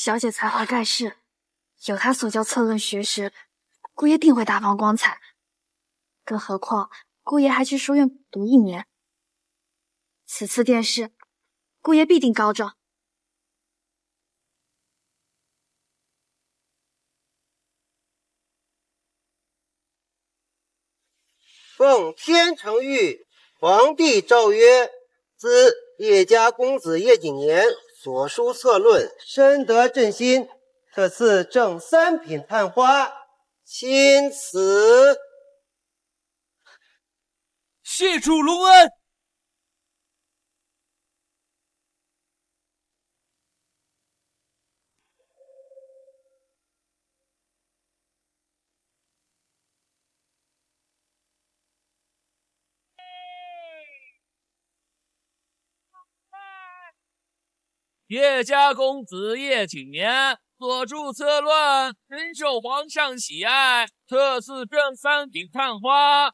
小姐才华盖世，有她所教策论学识，姑爷定会大放光彩。更何况姑爷还去书院读1年，此次殿试，姑爷必定高中。奉天承运，皇帝诏曰：自叶家公子叶景年所书策论，深得朕心。特赐正3品探花，钦此。谢主隆恩。叶家公子叶景年所著策论深受皇上喜爱，特赐正3品探花。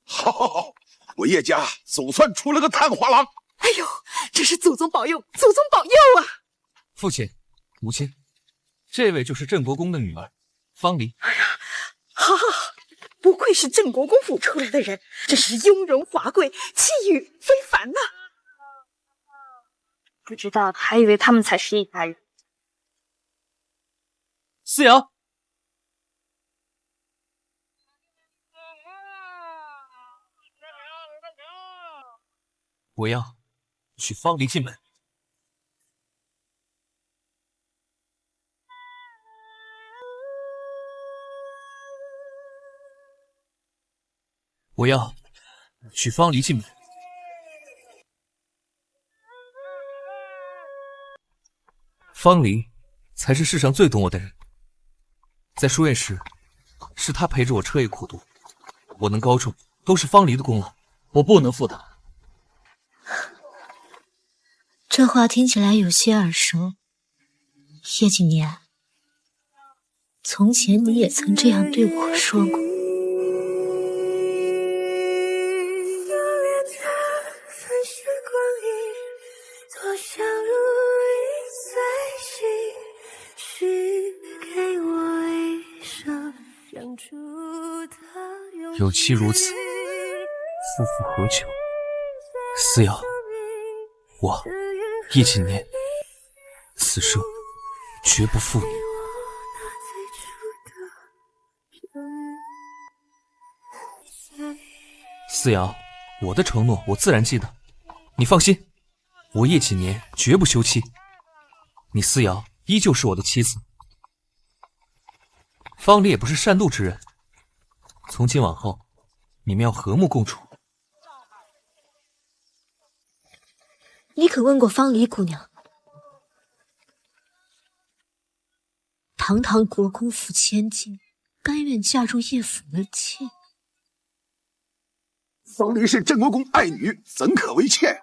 好，我叶家总算出了个探花郎。哎呦，这是祖宗保佑，祖宗保佑啊！父亲、母亲，这位就是郑国公的女儿方离。哎呀，好，不愧是郑国公府出来的人，这是雍容华贵，气宇非凡呐！不知道，还以为他们才是一家人。思瑶，我要娶方离进门。我要娶方离进门。方离才是世上最懂我的人，在书院时，是他陪着我彻夜苦读，我能高中都是方离的功劳，我不能负他。这话听起来有些耳熟。叶景年，从前你也曾这样对我说过。有妻如此，夫复何求？思瑶，我叶景年，此生绝不负你。思瑶，我的承诺我自然记得，你放心，我叶景年绝不休妻。你思瑶依旧是我的妻子。方离也不是善妒之人，从今往后，你们要和睦共处。你可问过方离姑娘？堂堂国公府千金，甘愿嫁入叶府为妾？方离是郑国公爱女，怎可为妾？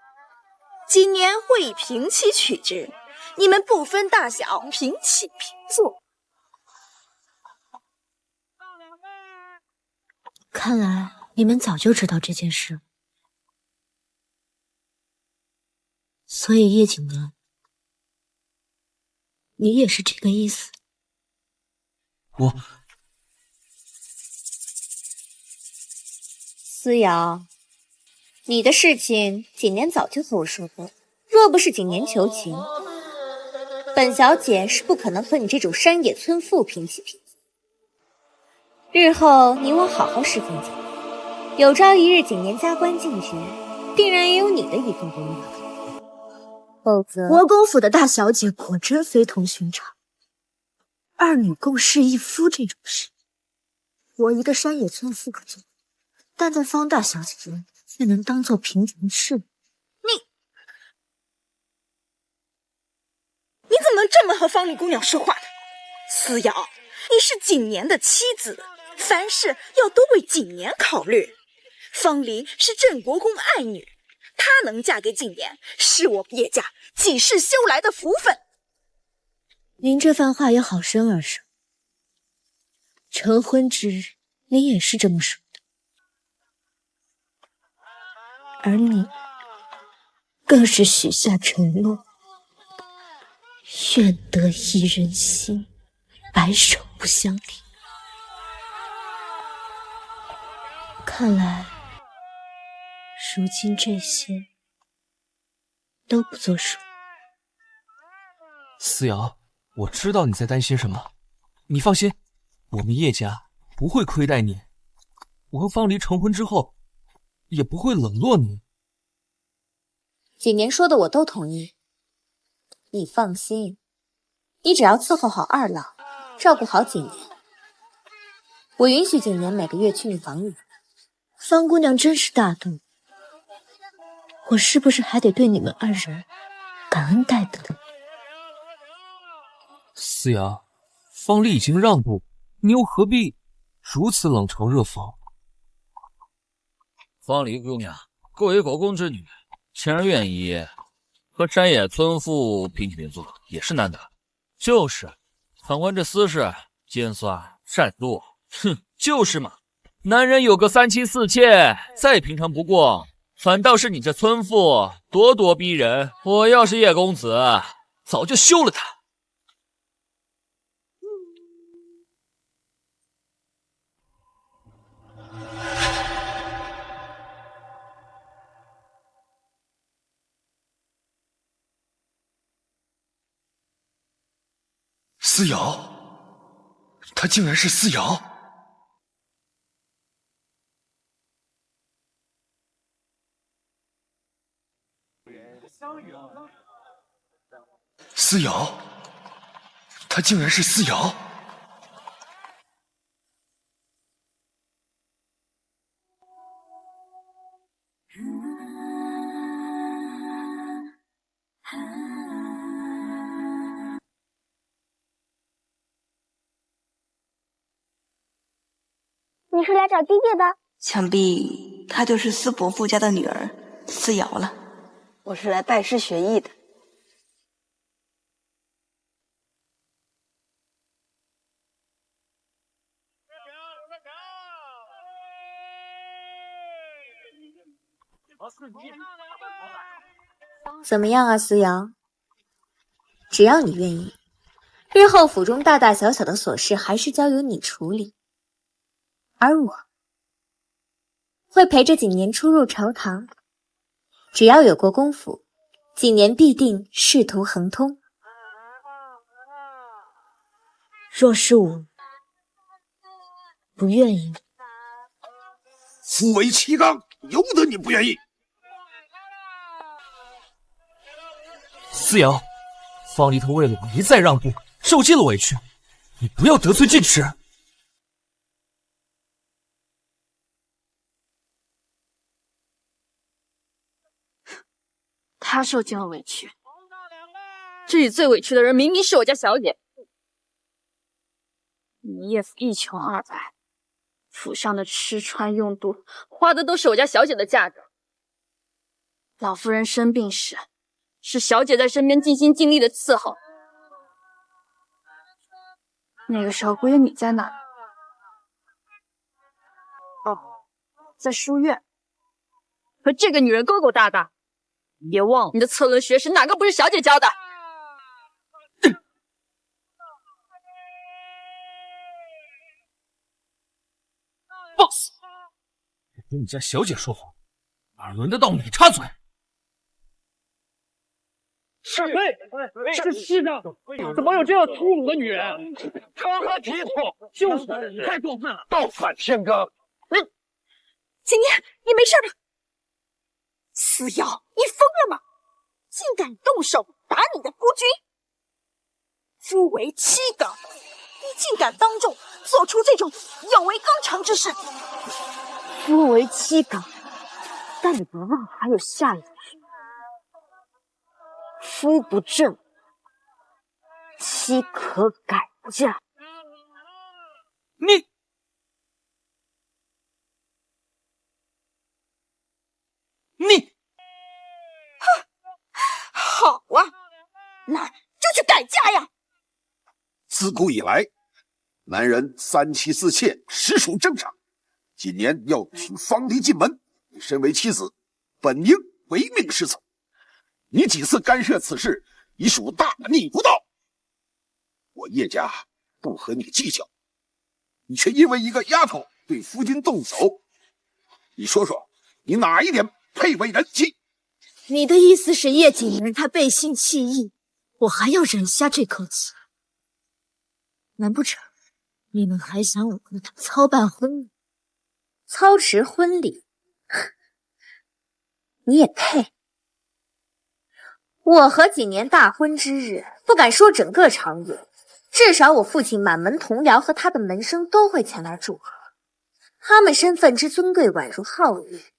今年会以平妻娶之，你们不分大小，平起平坐。看来你们早就知道这件事，所以叶景年，你也是这个意思？思瑶，你的事情景年早就和我说过，若不是景年求情，本小姐是不可能和你这种山野村妇平起平坐。日后你我好好侍奉景年，有朝一日景年加官进爵，定然也有你的一份功劳。否则，国公府的大小姐果真非同寻常，二女共侍一夫这种事，我一个山野村妇可做，但在方大小姐眼里却能当做平常事。能这么和方丽姑娘说话的？思瑶，你是景年的妻子，凡事要多为景年考虑。方丽是镇国公爱女，她能嫁给景年，是我叶家几世修来的福分。您这番话也好生耳熟，成婚之日，您也是这么说的。而你更是许下承诺，愿得一人心，白首不相离。看来，如今这些都不作数。思瑶，我知道你在担心什么，你放心，我们叶家不会亏待你。我和方离成婚之后，也不会冷落你。景年说的我都同意，你放心，你只要伺候好二老，照顾好景年，我允许景年每个月去你房里。方姑娘真是大度，我是不是还得对你们二人感恩戴德？思瑶，方离已经让步，你又何必如此冷嘲热讽？方离姑娘，贵为国公之女，晴儿愿意和山野村妇平起平坐，也是难得。就是，反观这私事，尖酸善妒，哼，就是嘛。男人有个3妻4妾，再平常不过。反倒是你这村妇咄咄逼人，我要是叶公子，早就休了他。思瑶，她竟然是思瑶！思瑶，她竟然是思瑶！你是来找爹爹的？想必她就是司伯父家的女儿思瑶了。我是来拜师学艺的。怎么样啊，思瑶？只要你愿意，日后府中大大小小的琐事还是交由你处理，而我会陪着景年出入朝堂。只要有过功夫，景年必定仕途亨通。若是我不愿意，夫为妻纲，由得你不愿意。思瑶，方离他为了我一再让步，受尽了委屈，你不要得寸进尺。他受尽了委屈，这里最委屈的人明明是我家小姐。你叶府一穷二白，府上的吃穿用度花的都是我家小姐的嫁妆。老夫人生病时，是小姐在身边尽心尽力的伺候。那个时候姑爷你在哪儿？哦，在书院，和这个女人勾勾搭搭。别忘了，你的策论学识哪个不是小姐教的放肆！我跟你家小姐说话，哪轮得到你插嘴？是的，怎么有这样粗鲁的女人？成何体统？就是太过分了，倒反天罡！景年，你没事吧？思瑶，你疯了吗？竟敢动手打你的夫君！夫为妻纲，你竟敢当众做出这种有违纲常之事！夫为妻纲，但你不忘还有下一句：夫不正，岂可改嫁。你好啊，那就去改嫁呀！自古以来，男人三妻四妾实属正常。今年要娶方离进门，你身为妻子，本应唯命是从。你几次干涉此事，已属大逆不道。我叶家不和你计较，你却因为一个丫头对夫君动手，你说说，你哪一点配为人妻？你的意思是叶景年他背信弃义，我还要忍下这口气？难不成你们还想我和他操办婚礼？操持婚礼，你也配？我和景年大婚之日，不敢说整个长野，至少我父亲满门同僚和他的门生都会前来祝贺，他们身份之尊贵宛如皓月。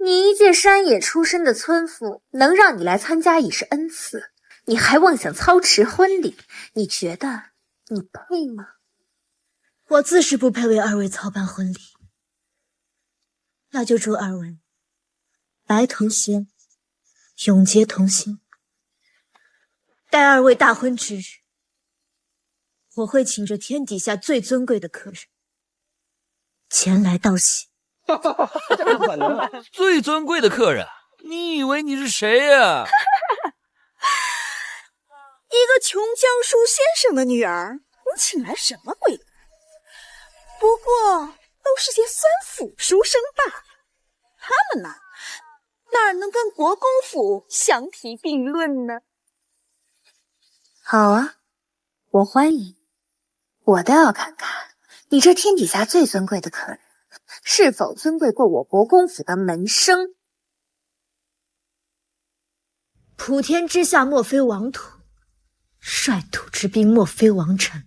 你一介山野出身的村妇，能让你来参加已是恩赐，你还妄想操持婚礼，你觉得你配吗？我自是不配为二位操办婚礼，那就祝二位白头偕老，永结同心。待二位大婚之日，我会请着天底下最尊贵的客人前来道喜。这不可能啊！最尊贵的客人，你以为你是谁呀？一个穷江叔先生的女儿，你请来什么贵客？不过都是些酸腐书生罢了，他们呢，哪能跟国公府相提并论呢？好啊，我欢迎，我倒要看看你这天底下最尊贵的客人，是否尊贵过我国公府的门生？普天之下莫非王土，率土之滨莫非王臣。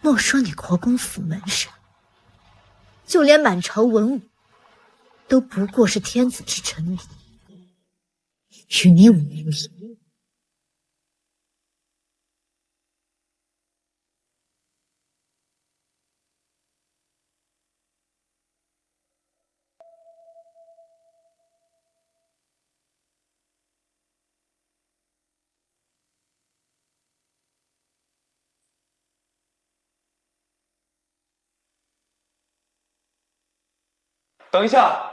莫说你国公府门生，就连满朝文武，都不过是天子之臣民，与你无异。等一下，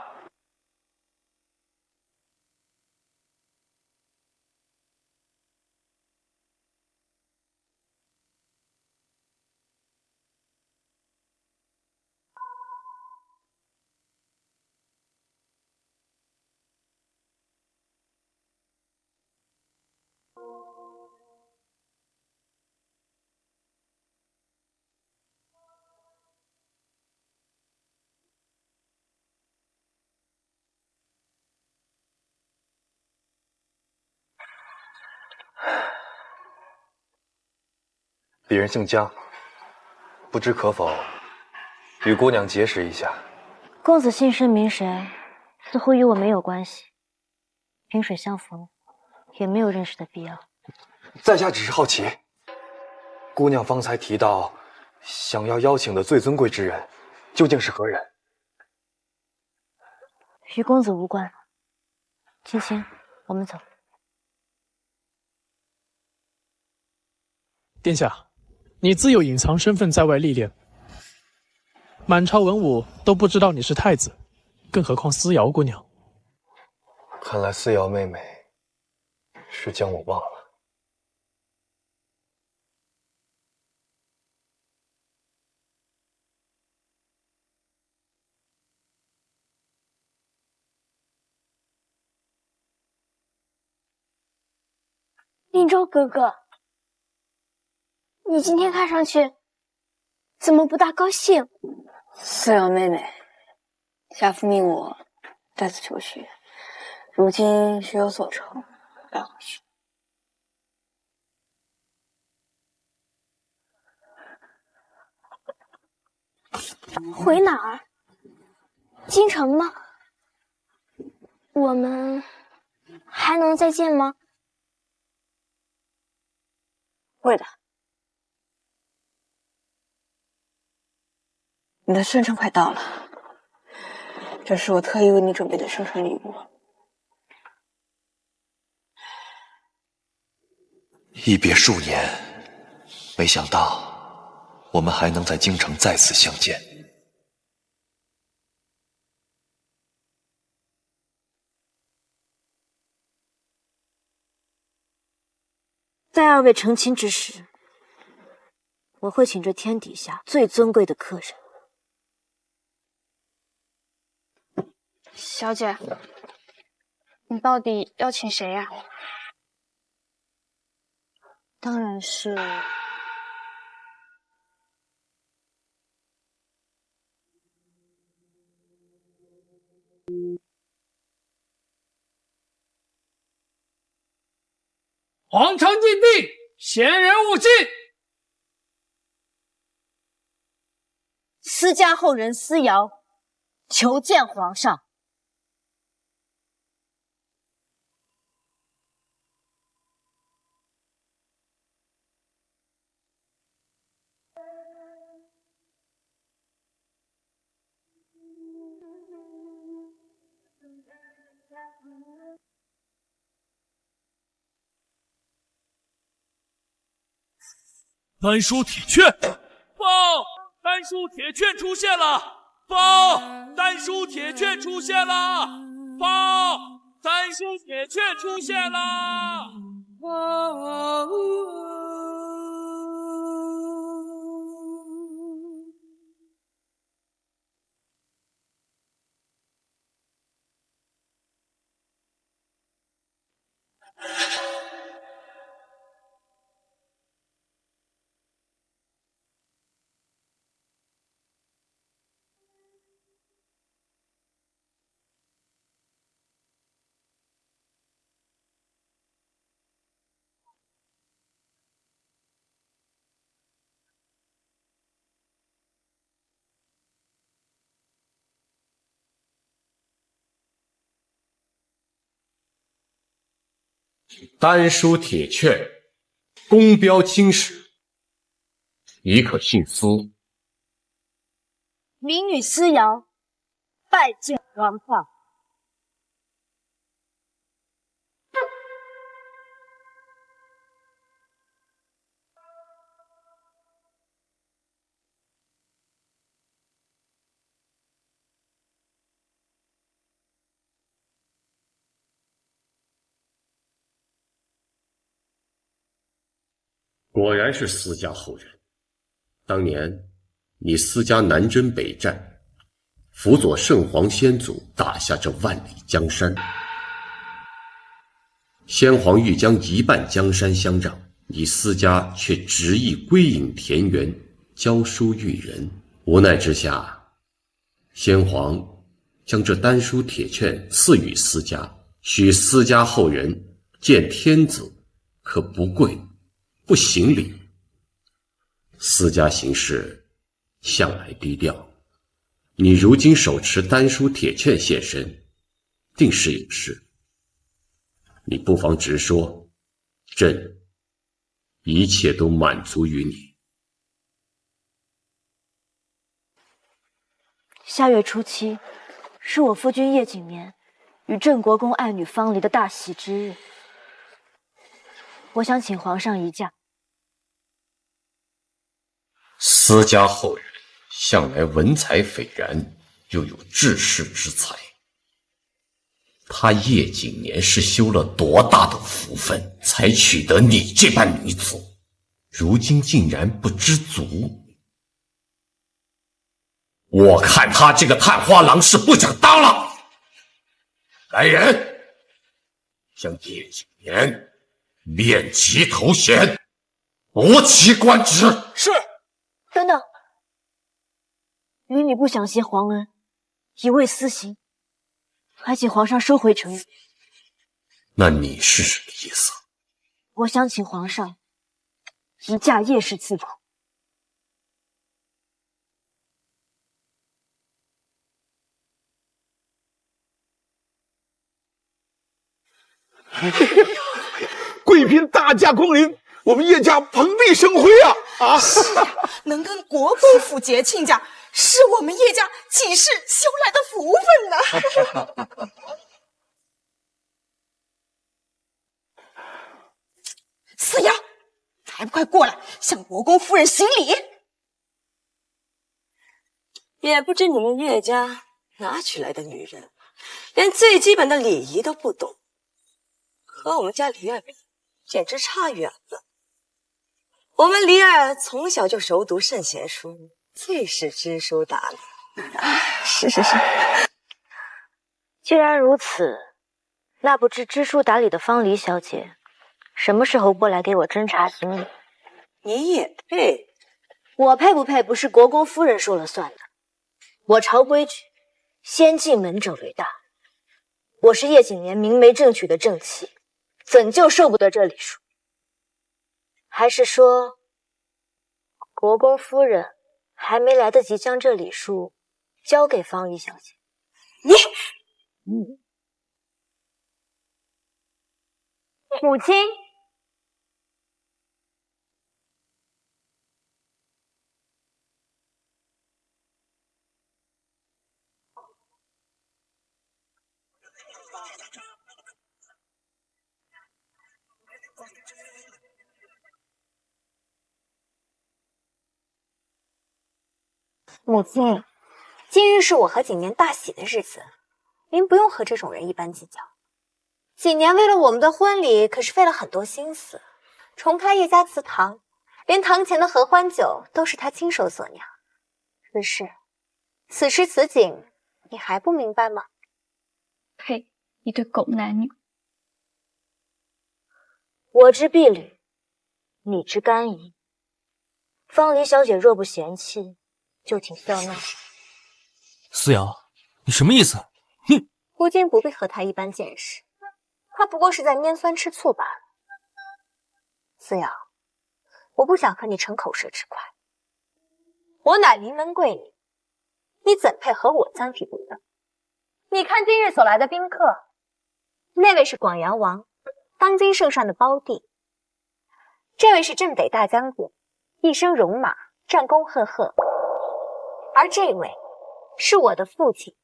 鄙人姓江，不知可否与姑娘结识一下？公子姓甚名谁，似乎与我没有关系，萍水相逢，也没有认识的必要。在下只是好奇，姑娘方才提到想要邀请的最尊贵之人，究竟是何人？与公子无关。青青，我们走。殿下，你自幼隐藏身份在外历练，满朝文武都不知道你是太子，更何况思瑶姑娘。看来思瑶妹妹是将我忘了。林州哥哥，你今天看上去怎么不大高兴？思瑶妹妹，家父命我在此求学，如今学有所成，赶回去。回哪儿？京城吗？我们还能再见吗？会的。你的生辰快到了，这是我特意为你准备的生辰礼物。一别数年，没想到我们还能在京城再次相见。在二位成亲之时，我会请这天底下最尊贵的客人。小姐，你到底要请谁呀？当然是皇城禁地，闲人勿进。私家后人思瑶，求见皇上。丹书铁券，报！丹书铁券出现了！报！丹书铁券出现了！报！丹书铁券出现了！丹书铁券，公标青史，宜可信私。民女思瑶拜见皇上。果然是私家后人。当年你私家南征北战，辅佐圣皇先祖打下这万里江山。先皇欲将一半江山相让，你私家却执意归隐田园，教书育人。无奈之下，先皇将这丹书铁券赐予私家，许私家后人见天子，可不跪不行礼。私家行事向来低调，你如今手持丹书铁券现身，定是有事。你不妨直说，朕一切都满足于你。下月初7是我夫君叶景年与郑国公爱女方离的大喜之日，我想请皇上一驾。私家后人向来文采斐然，又有治世之才。他叶景年是修了多大的福分，才娶得你这般女子，如今竟然不知足。我看他这个探花郎是不想当了。来人，将叶景年免其头衔，驳其官职。是。等等，民女不想携皇恩，一味私行，还请皇上收回成语。那你是什么意思？我想请皇上一驾叶氏赐谱。贵嫔大驾光临，我们叶家蓬荜生辉啊！啊，是呀，能跟国公府结亲家，是我们叶家几世修来的福分呢。四瑶，还不快过来向国公夫人行礼！也不知你们叶家哪取来的女人，连最基本的礼仪都不懂，和我们家李儿比，简直差远了。我们李儿从小就熟读圣贤书，最是知书达理。是。既然如此，那不知知书达理的方黎小姐，什么时候过来给我斟茶行礼？你也配？我配不配，不是国公夫人说了算的。我朝规矩，先进门者为大。我是叶景年明媒正娶的正妻，怎就受不得这礼数？还是说，国公夫人还没来得及将这礼数交给方黎小姐？母亲。母亲，今日是我和景年大喜的日子，您不用和这种人一般计较。景年为了我们的婚礼可是费了很多心思，重开叶家祠堂，连堂前的合欢酒都是他亲手所酿。可是此时此景，你还不明白吗？呸！一对狗男女。我知婢女，你知干姨。方黎小姐若不嫌弃，就请笑纳。思瑶，你什么意思？哼！夫君不必和他一般见识，他不过是在拈酸吃醋罢了。思瑶，我不想和你逞口舌之快。我乃临门贵女，你怎配和我相提并论？你看今日所来的宾客，那位是广阳王，当今圣上的胞弟；这位是镇北大将军，一身戎马，战功赫赫；而这位是我的父亲，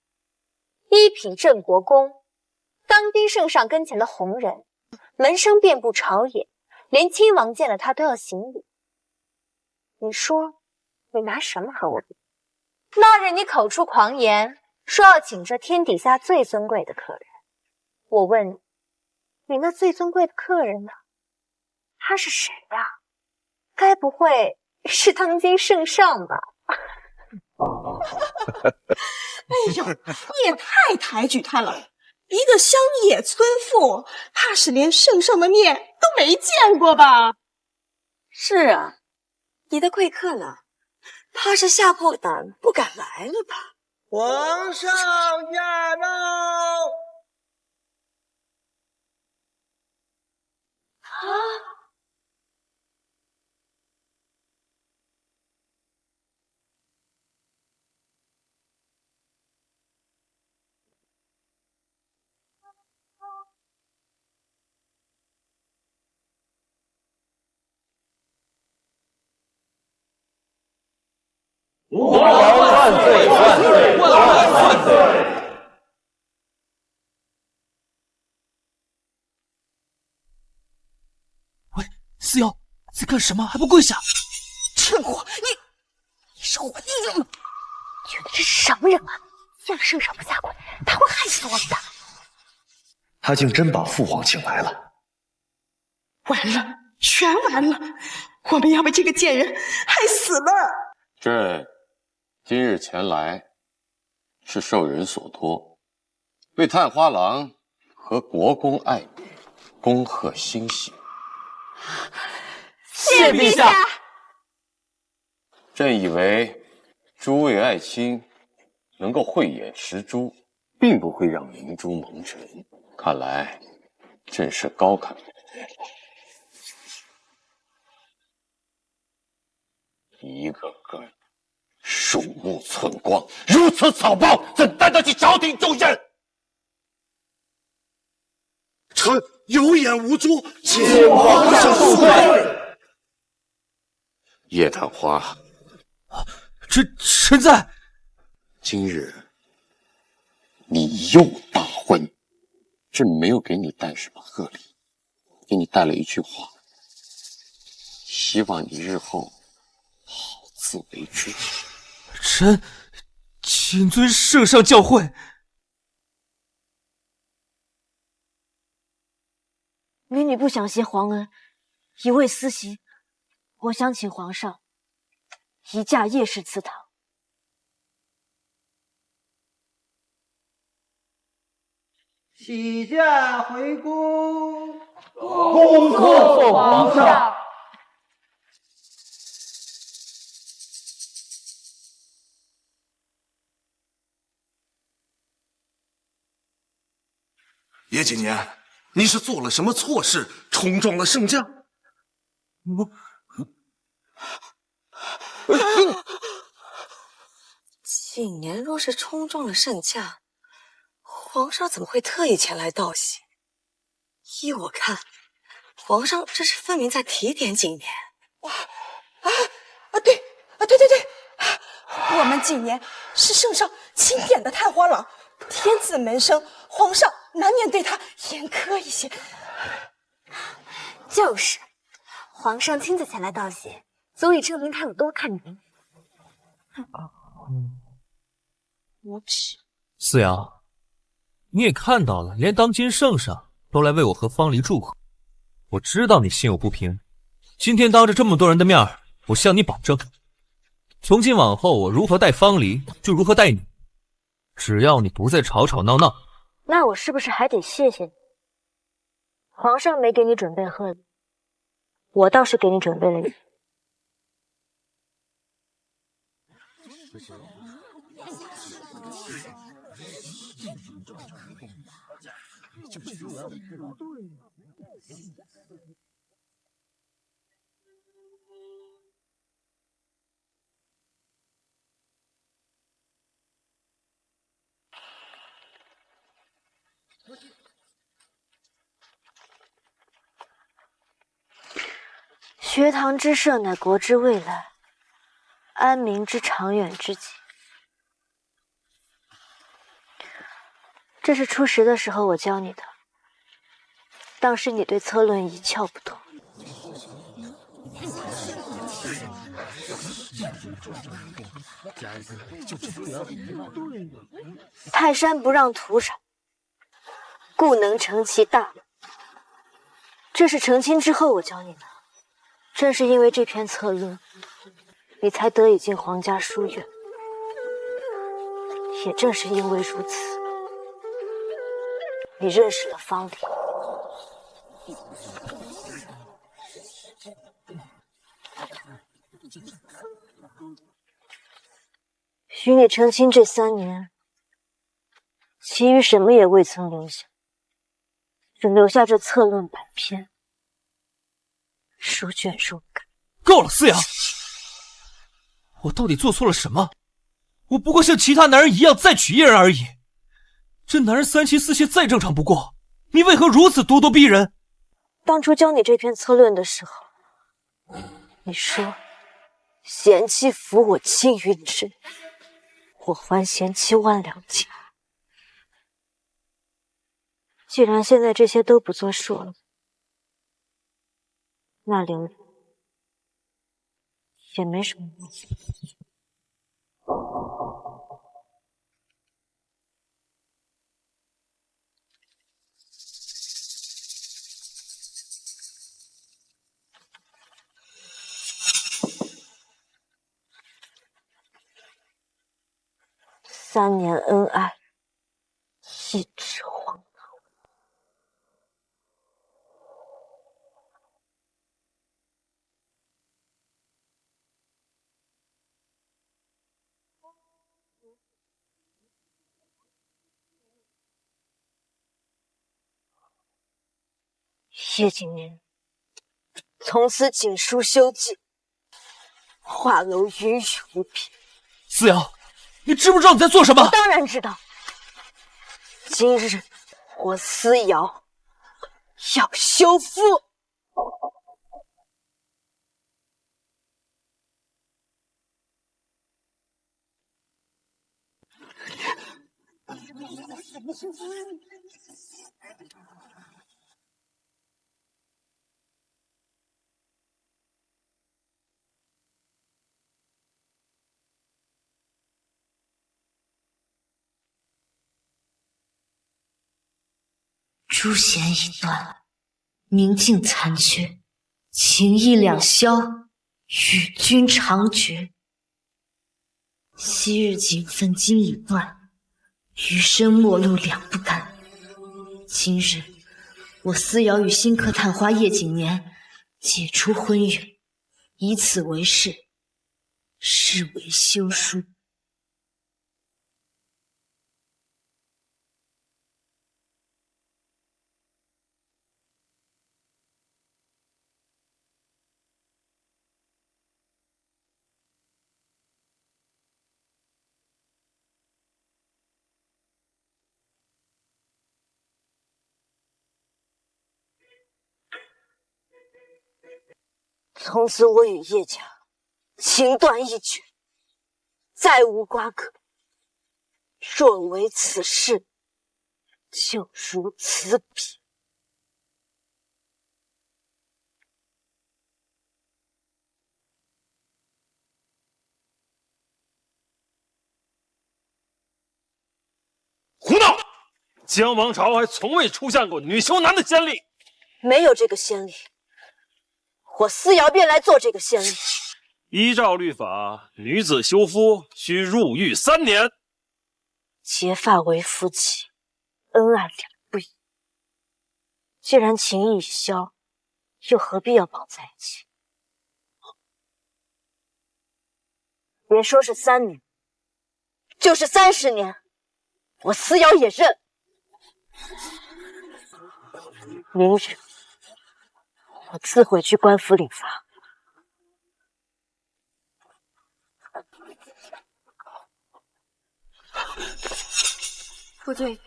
一品镇国公，当今圣上跟前的红人，门生遍布朝野，连亲王见了他都要行礼。你说，你拿什么和我比？那日你口出狂言，说要请这天底下最尊贵的客人。我问你，你那最尊贵的客人呢？他是谁呀？该不会是当今圣上吧？哎呦，你也太抬举他了！一个乡野村妇，怕是连圣上的面都没见过吧？是啊，你的贵客呢？怕是吓破胆不敢来了吧？皇上驾到！吾皇万岁万岁万岁！喂，思瑶，在干什么？还不跪下！趁火，你是火地精吗？觉得这是什么人啊？向圣上不下跪，他会害死我们的。他竟真把父皇请来了。完了，全完了！我们要被这个贱人害死了。朕今日前来，是受人所托，为探花郎和国公爱女恭贺新喜。谢陛下。朕以为诸位爱卿能够慧眼识珠，并不会让明珠蒙尘。看来朕是高看了。一个个鼠目寸光，如此草包，怎担得起朝廷重任？臣有眼无珠，请皇上恕罪。叶探花，臣在。今日你又大婚，朕没有给你带什么贺礼，给你带了一句话，希望你日后好自为之。臣谨遵圣上教诲。民女不想携皇恩，一味私行，我想请皇上移驾叶氏祠堂。喜驾回宫，恭贺奉皇上。叶锦年，你是做了什么错事，冲撞了圣驾？景年若是冲撞了圣驾，皇上怎么会特意前来道喜？依我看，皇上这是分明在提点景年。对，我们景年是圣上钦点的太花郎，天子门生，皇上难免对他严苛一些。就是，皇上亲自前来道喜，足以证明他有多看您。无耻！思瑶，你也看到了，连当今圣上都来为我和方离祝贺。我知道你心有不平，今天当着这么多人的面儿，我向你保证，从今往后我如何待方离，就如何待你。只要你不再吵吵闹闹，那我是不是还得谢谢你？皇上没给你准备贺礼，我倒是给你准备了礼。学堂之社乃国之未来，安民之长远之计。这是初识的时候我教你的，当时你对策论一窍不通。泰山不让土壤，故能成其大。这是成亲之后我教你的，正是因为这篇策论，你才得以进皇家书院。也正是因为如此，你认识了方离。与你成亲这3年，其余什么也未曾留下，只留下这策论100篇，书卷如改。够了，思瑶，我到底做错了什么？我不过像其他男人一样再娶一人而已。这男人3妻4妾再正常不过，你为何如此咄咄逼人？当初教你这篇策论的时候，你说贤妻服我青云之，我还贤妻万两金。既然现在这些都不作数了，那留着也没什么用。3年恩爱，一纸荒唐。叶景年，从此锦书休记，画楼云雨无凭。思瑶，你知不知道你在做什么？我当然知道。今日我思瑶要休夫。诛弦已断，明镜残缺，情义两消，与君长绝。昔日情分今已断，余生陌路两不甘。今日我思瑶与新科探花叶景年解除婚约，以此为誓，视为休书。从此我与叶家情断义绝，再无瓜葛。若为此事，就如此彼。胡闹！姜王朝还从未出现过女囚男的先例，没有这个先例，我思瑶便来做这个先例。依照律法，女子休夫需入狱3年。结发为夫妻，恩爱两不疑。既然情义已消，又何必要绑在一起？别说是3年，就是30年，我思瑶也认。明日我自会去官府领罚。夫君，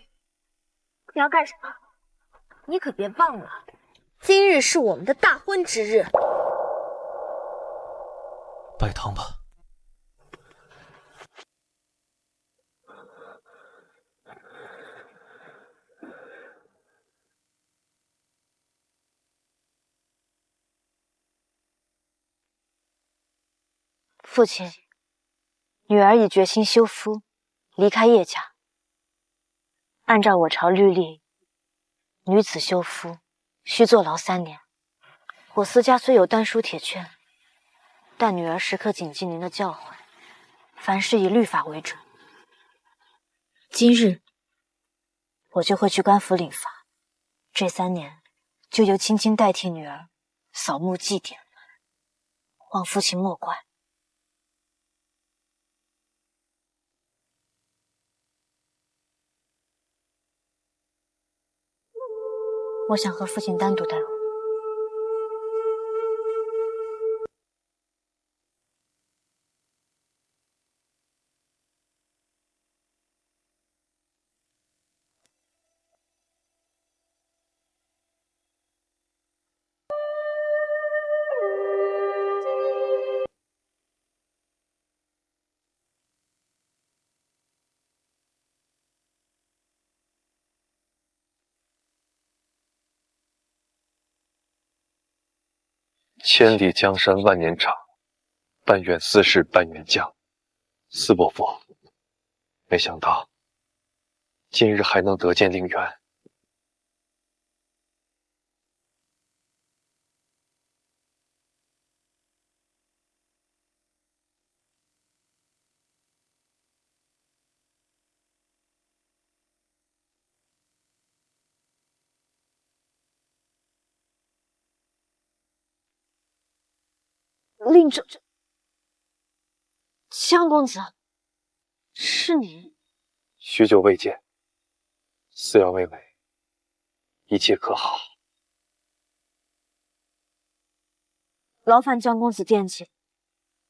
你要干什么？你可别忘了，今日是我们的大婚之日。拜堂吧。父亲，女儿已决心休夫，离开叶家。按照我朝律例，女子休夫需坐牢3年。我思家虽有丹书铁券，但女儿时刻谨记您的教诲，凡事以律法为准。今日我就会去官府领罚，这3年就由青青代替女儿扫墓祭奠，望父亲莫怪。我想和父亲单独待会。千里江山万年长，但愿斯事半月降。司伯父，没想到今日还能得见令媛。令这江公子，是你？许久未见，思瑶妹妹，一切可好？劳烦江公子惦记，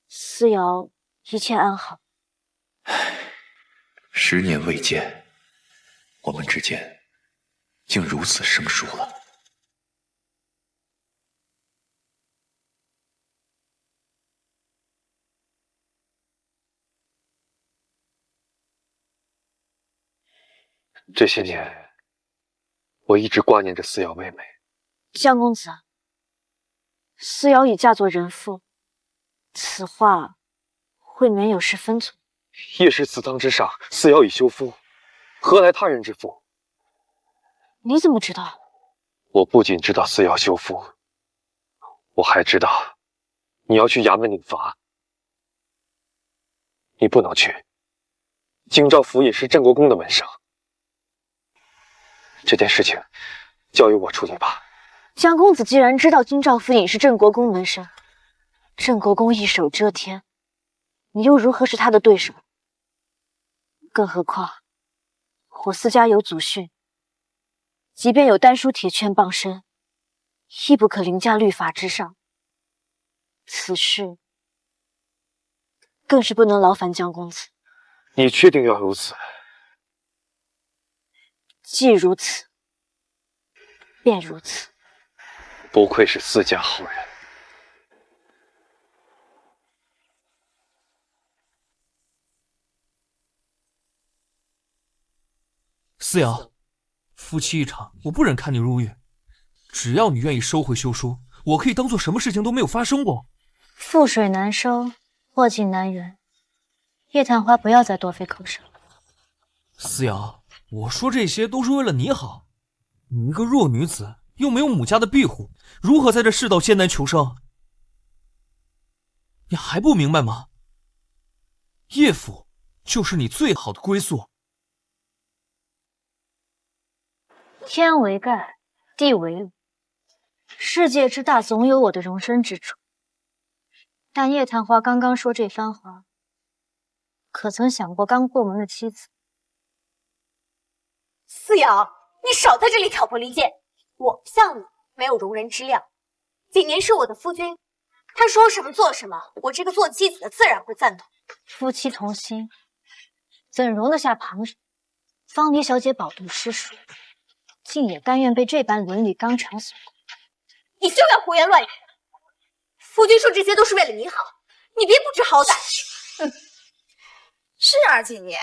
思瑶一切安好。10年未见，我们之间竟如此生疏了。这些年，我一直挂念着思瑶妹妹。江公子，思瑶已嫁作人妇，此话未免有失分寸。夜氏祠堂之上，思瑶已休夫，何来他人之妇？你怎么知道？我不仅知道思瑶休夫，我还知道你要去衙门领罚。你不能去，京兆府尹是镇国公的门生。这件事情交由我处理吧。江公子既然知道京兆府尹是镇国公门生，镇国公一手遮天，你又如何是他的对手？更何况我思家有祖训，即便有丹书铁券傍身，亦不可凌驾律法之上。此事更是不能劳烦江公子。你确定要如此？既如此，便如此。不愧是思家好人。思瑶，夫妻一场，我不忍看你入狱。只要你愿意收回休书，我可以当做什么事情都没有发生过。覆水难收，祸尽难圆。叶昙花，不要再多费口舌。思瑶，我说这些都是为了你好。你一个弱女子，又没有母家的庇护，如何在这世道艰难求生？你还不明白吗？叶府就是你最好的归宿。天为盖，地为炉，世界之大，总有我的容身之处。但叶昙花刚刚说这番话，可曾想过刚过门的妻子？思瑶，你少在这里挑拨离间。我不像你，没有容人之量。景年是我的夫君，他说什么做什么，我这个做妻子的自然会赞同。夫妻同心，怎容得下旁人？方离小姐饱读诗书，竟也甘愿被这般伦理纲常所困。你休要胡言乱语！夫君说这些都是为了你好，你别不知好歹。是啊，景年，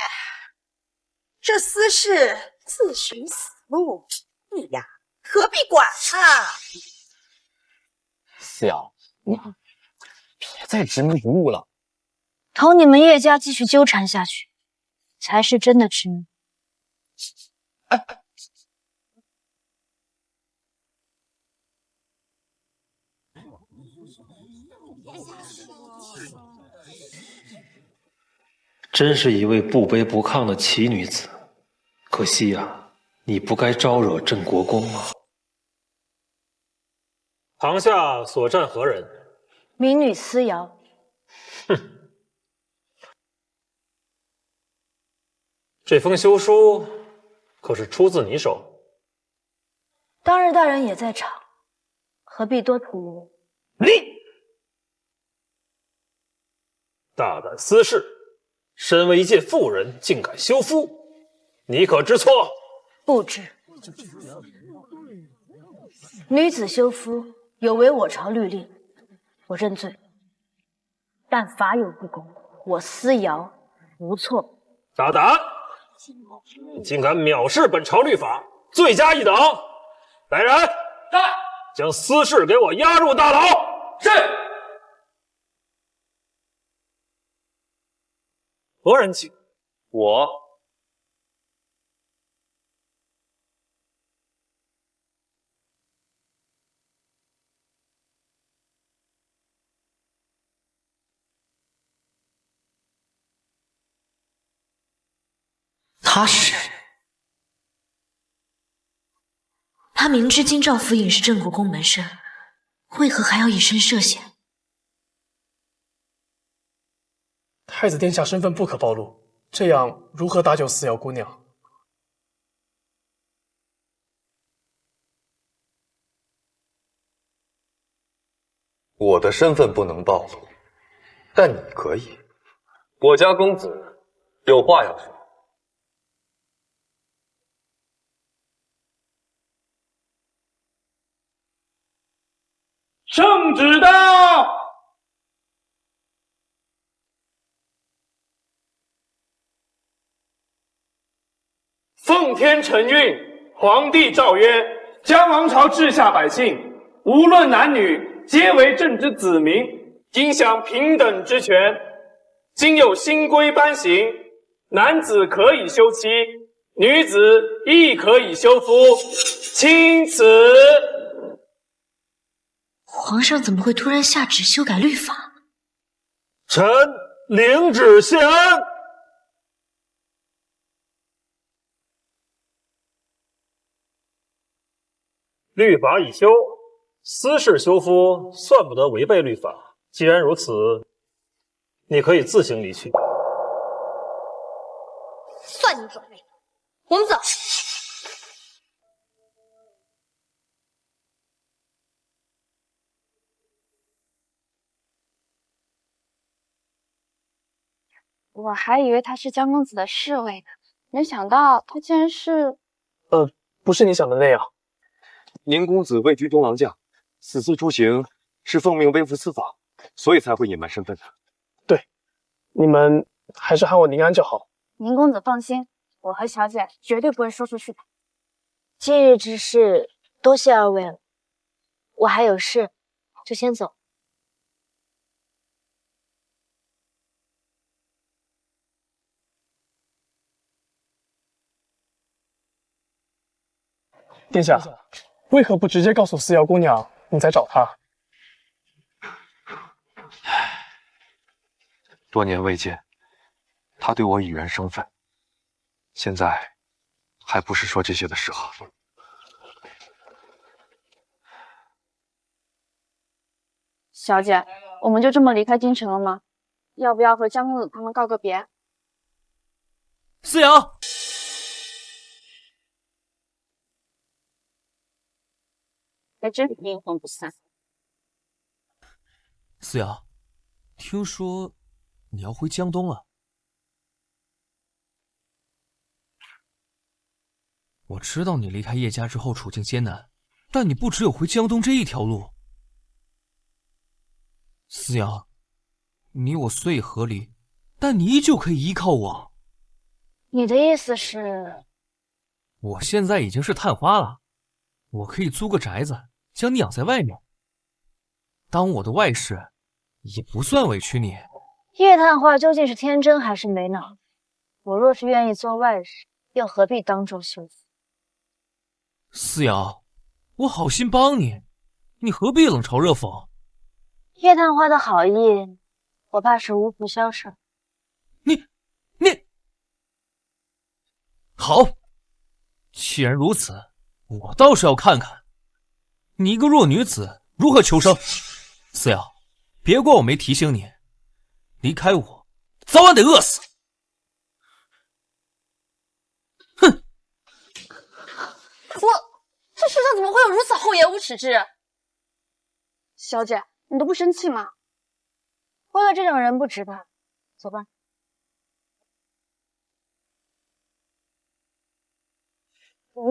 这私事自寻死路，你呀何必管他？思瑶，你别再执迷不悟了。同你们叶家继续纠缠下去，才是真的执迷。真是一位不卑不亢的奇女子，可惜呀，你不该招惹镇国公啊。堂下所站何人？民女思瑶。哼，这封休书可是出自你手？当日大人也在场，何必多提一问？你大胆私事！身为一介妇人，竟敢休夫，你可知错？不知。女子休夫有违我朝律令，我认罪。但法有不公，我思瑶无错。大胆！你竟敢藐视本朝律法，罪加一等！来人，将司事给我押入大牢。是。何人请？我。他是谁？他明知京兆府尹是镇国公门生，为何还要以身涉险？太子殿下身份不可暴露，这样如何搭救思瑶姑娘？我的身份不能暴露，但你可以。我家公子有话要说。圣旨到！封奉天承运，皇帝诏曰：将王朝治下百姓，无论男女，皆为朕之子民，应享平等之权。今有新规颁行，男子可以休妻，女子亦可以休夫，钦此。皇上怎么会突然下旨修改律法？臣领旨谢恩。律法已修，私事休夫算不得违背律法。既然如此，你可以自行离去。算你走运，我们走。我还以为他是江公子的侍卫呢，没想到他竟然是……不是你想的那样。宁公子位居中郎将，此次出行是奉命微服私访，所以才会隐瞒身份的。对，你们还是喊我宁安就好。宁公子放心，我和小姐绝对不会说出去的。今日之事，多谢二位了。我还有事，就先走。殿下，为何不直接告诉思瑶姑娘你在找她？多年未见，她对我已然生分，现在还不是说这些的时候。小姐，我们就这么离开京城了吗？要不要和江公子他们告个别？思瑶，还真是阴魂不散。思瑶，听说你要回江东了。我知道你离开叶家之后处境艰难，但你不只有回江东这一条路。思瑶，你我虽已和离，但你依旧可以依靠我。你的意思是？我现在已经是探花了，我可以租个宅子，将你养在外面，当我的外室，也不算委屈你。叶探花究竟是天真还是没脑？我若是愿意做外室，又何必当众羞辱？思瑶，我好心帮你，你何必冷嘲热讽？叶探花的好意，我怕是无福消受。你好，既然如此，我倒是要看看你一个弱女子如何求生。思瑶，别怪我没提醒你，离开我，早晚得饿死。哼！这世上怎么会有如此厚颜无耻之人？小姐，你都不生气吗？为了这种人不值吧？走吧。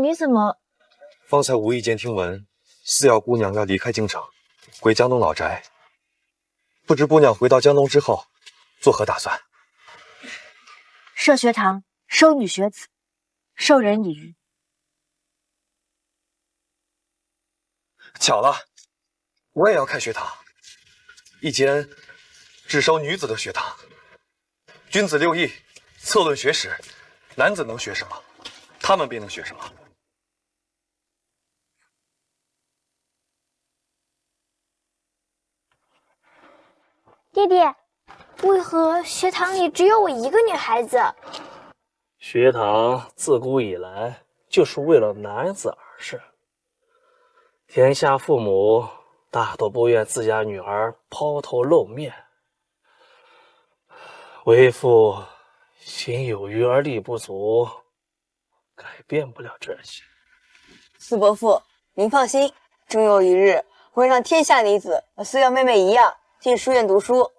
你怎么？方才无意间听闻思瑶姑娘要离开京城，回江东老宅，不知姑娘回到江东之后作何打算？设学堂，收女学子，授人以渔。巧了，我也要开学堂，一间只收女子的学堂。君子六艺，策论学识，男子能学什么，他们便能学什么。弟弟，为何学堂里只有我一个女孩子？学堂自古以来就是为了男子而设，天下父母大都不愿自家女儿抛头露面，为父心有余而力不足，改变不了这些。四伯父，您放心，终有一日我会让天下女子和思瑶妹妹一样进书院读书。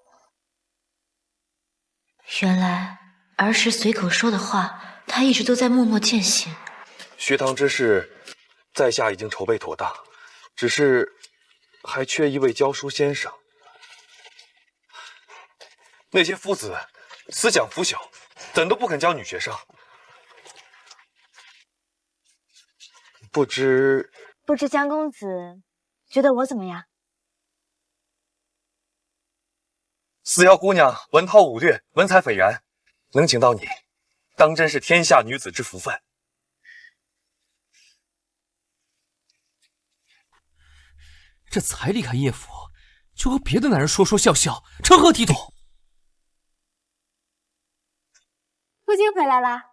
原来儿时随口说的话，他一直都在默默践行。学堂之事，在下已经筹备妥当，只是还缺一位教书先生。那些夫子思想腐朽，怎都不肯教女学生。不知江公子觉得我怎么样？思瑶姑娘文韬武略，文采斐然，能请到你，当真是天下女子之福分。这才离开叶府，就和别的男人说说笑笑，成何体统？夫君回来啦。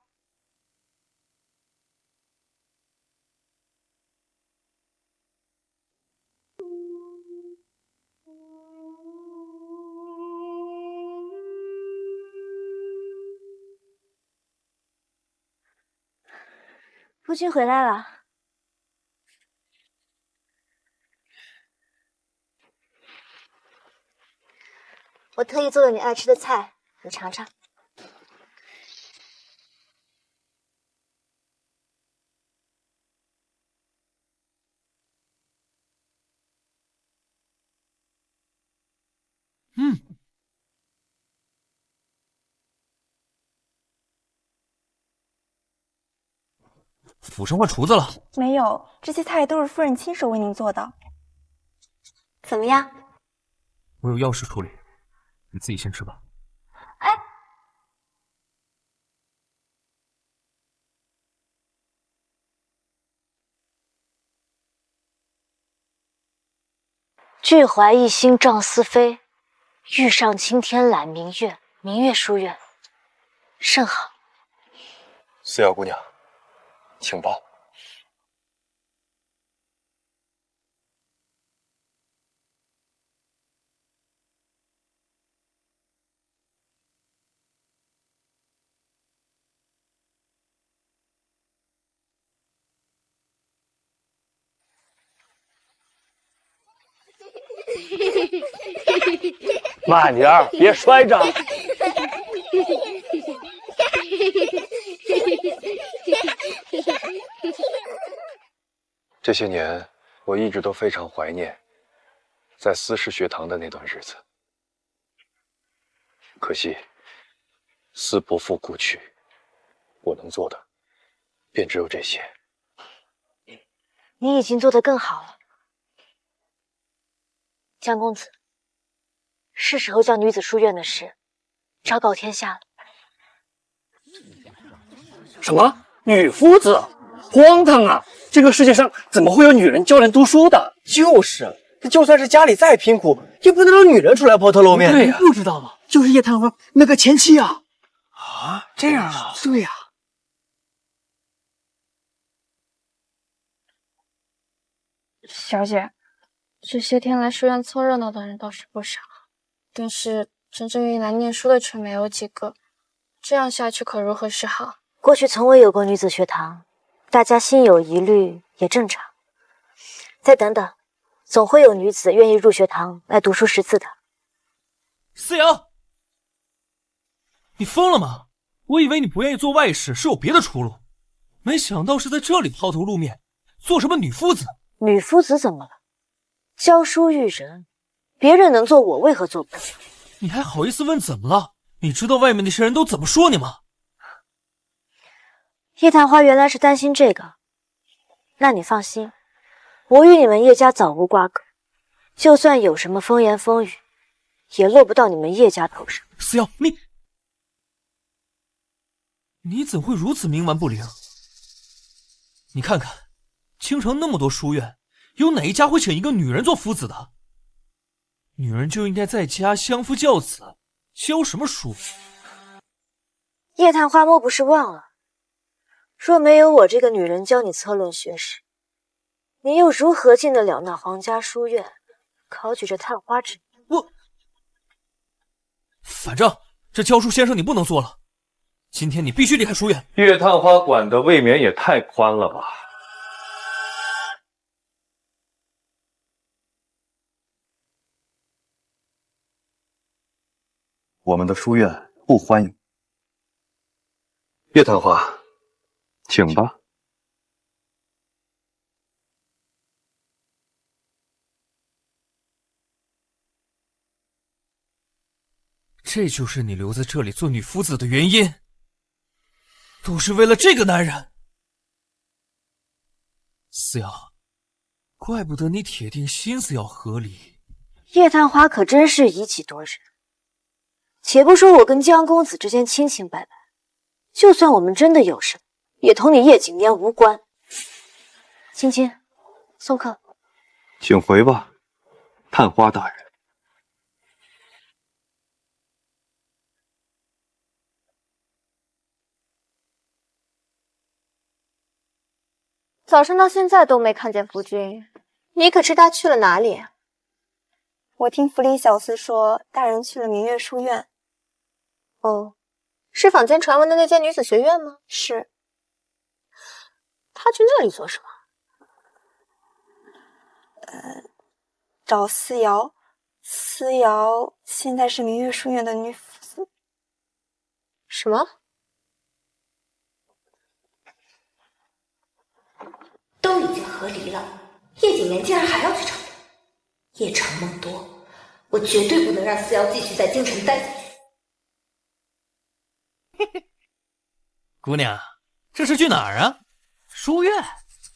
夫君回来了。我特意做了你爱吃的菜，你尝尝。府上换厨子了？没有，这些菜都是夫人亲手为您做的。怎么样？我有要事处理，你自己先吃吧。哎，俱怀一心仗思妃，欲上青天揽明月，明月书院，甚好。思瑶姑娘，请报。慢点儿，别摔着。这些年，我一直都非常怀念在司氏学堂的那段日子。可惜，司不复故去，我能做的便只有这些。你已经做得更好了，江公子，是时候将女子书院的事昭告天下了。什么女夫子？荒唐啊！这个世界上怎么会有女人教人读书的？就是，就算是家里再贫苦，也不能让女人出来抛头露面。对呀，不知道吗？就是叶探花那个前妻啊！啊，这样啊？对呀。小姐，这些天来书院凑热闹的人倒是不少，但是真正愿意来念书的却没有几个。这样下去可如何是好？过去从未有过女子学堂，大家心有疑虑也正常。再等等，总会有女子愿意入学堂来读书识字的。思瑶，你疯了吗？我以为你不愿意做外事是有别的出路，没想到是在这里抛头露面，做什么女夫子？女夫子怎么了？教书育人，别人能做，我为何做不到？你还好意思问怎么了？你知道外面那些人都怎么说你吗？叶探花原来是担心这个，那你放心，我与你们叶家早无瓜葛，就算有什么风言风语，也落不到你们叶家头上。思瑶，你怎会如此冥顽不灵？你看看，京城那么多书院，有哪一家会请一个女人做夫子的？女人就应该在家相夫教子，教什么书？叶探花莫不是忘了，若没有我这个女人教你策论学识，你又如何进得了那皇家书院，考取这探花之名？反正这教书先生你不能做了，今天你必须离开书院。叶探花管的未免也太宽了吧？我们的书院不欢迎。叶探花，请吧。这就是你留在这里做女夫子的原因，都是为了这个男人。思瑶，怪不得你铁定心思要和离。叶探花可真是以己度人。且不说我跟江公子之间清清白白，就算我们真的有什么，也同你叶景年无关。青青，送客。请回吧，探花大人。早上到现在都没看见夫君，你可知他去了哪里？我听府里小厮说，大人去了明月书院。哦，是坊间传闻的那间女子学院吗？是。他去那里做什么？找思瑶。思瑶现在是明月书院的女辅司。什么？都已经和离了，叶景年竟然还要去找人，夜长梦多，我绝对不能让思瑶继续在京城待下去。姑娘，这是去哪儿啊？书院？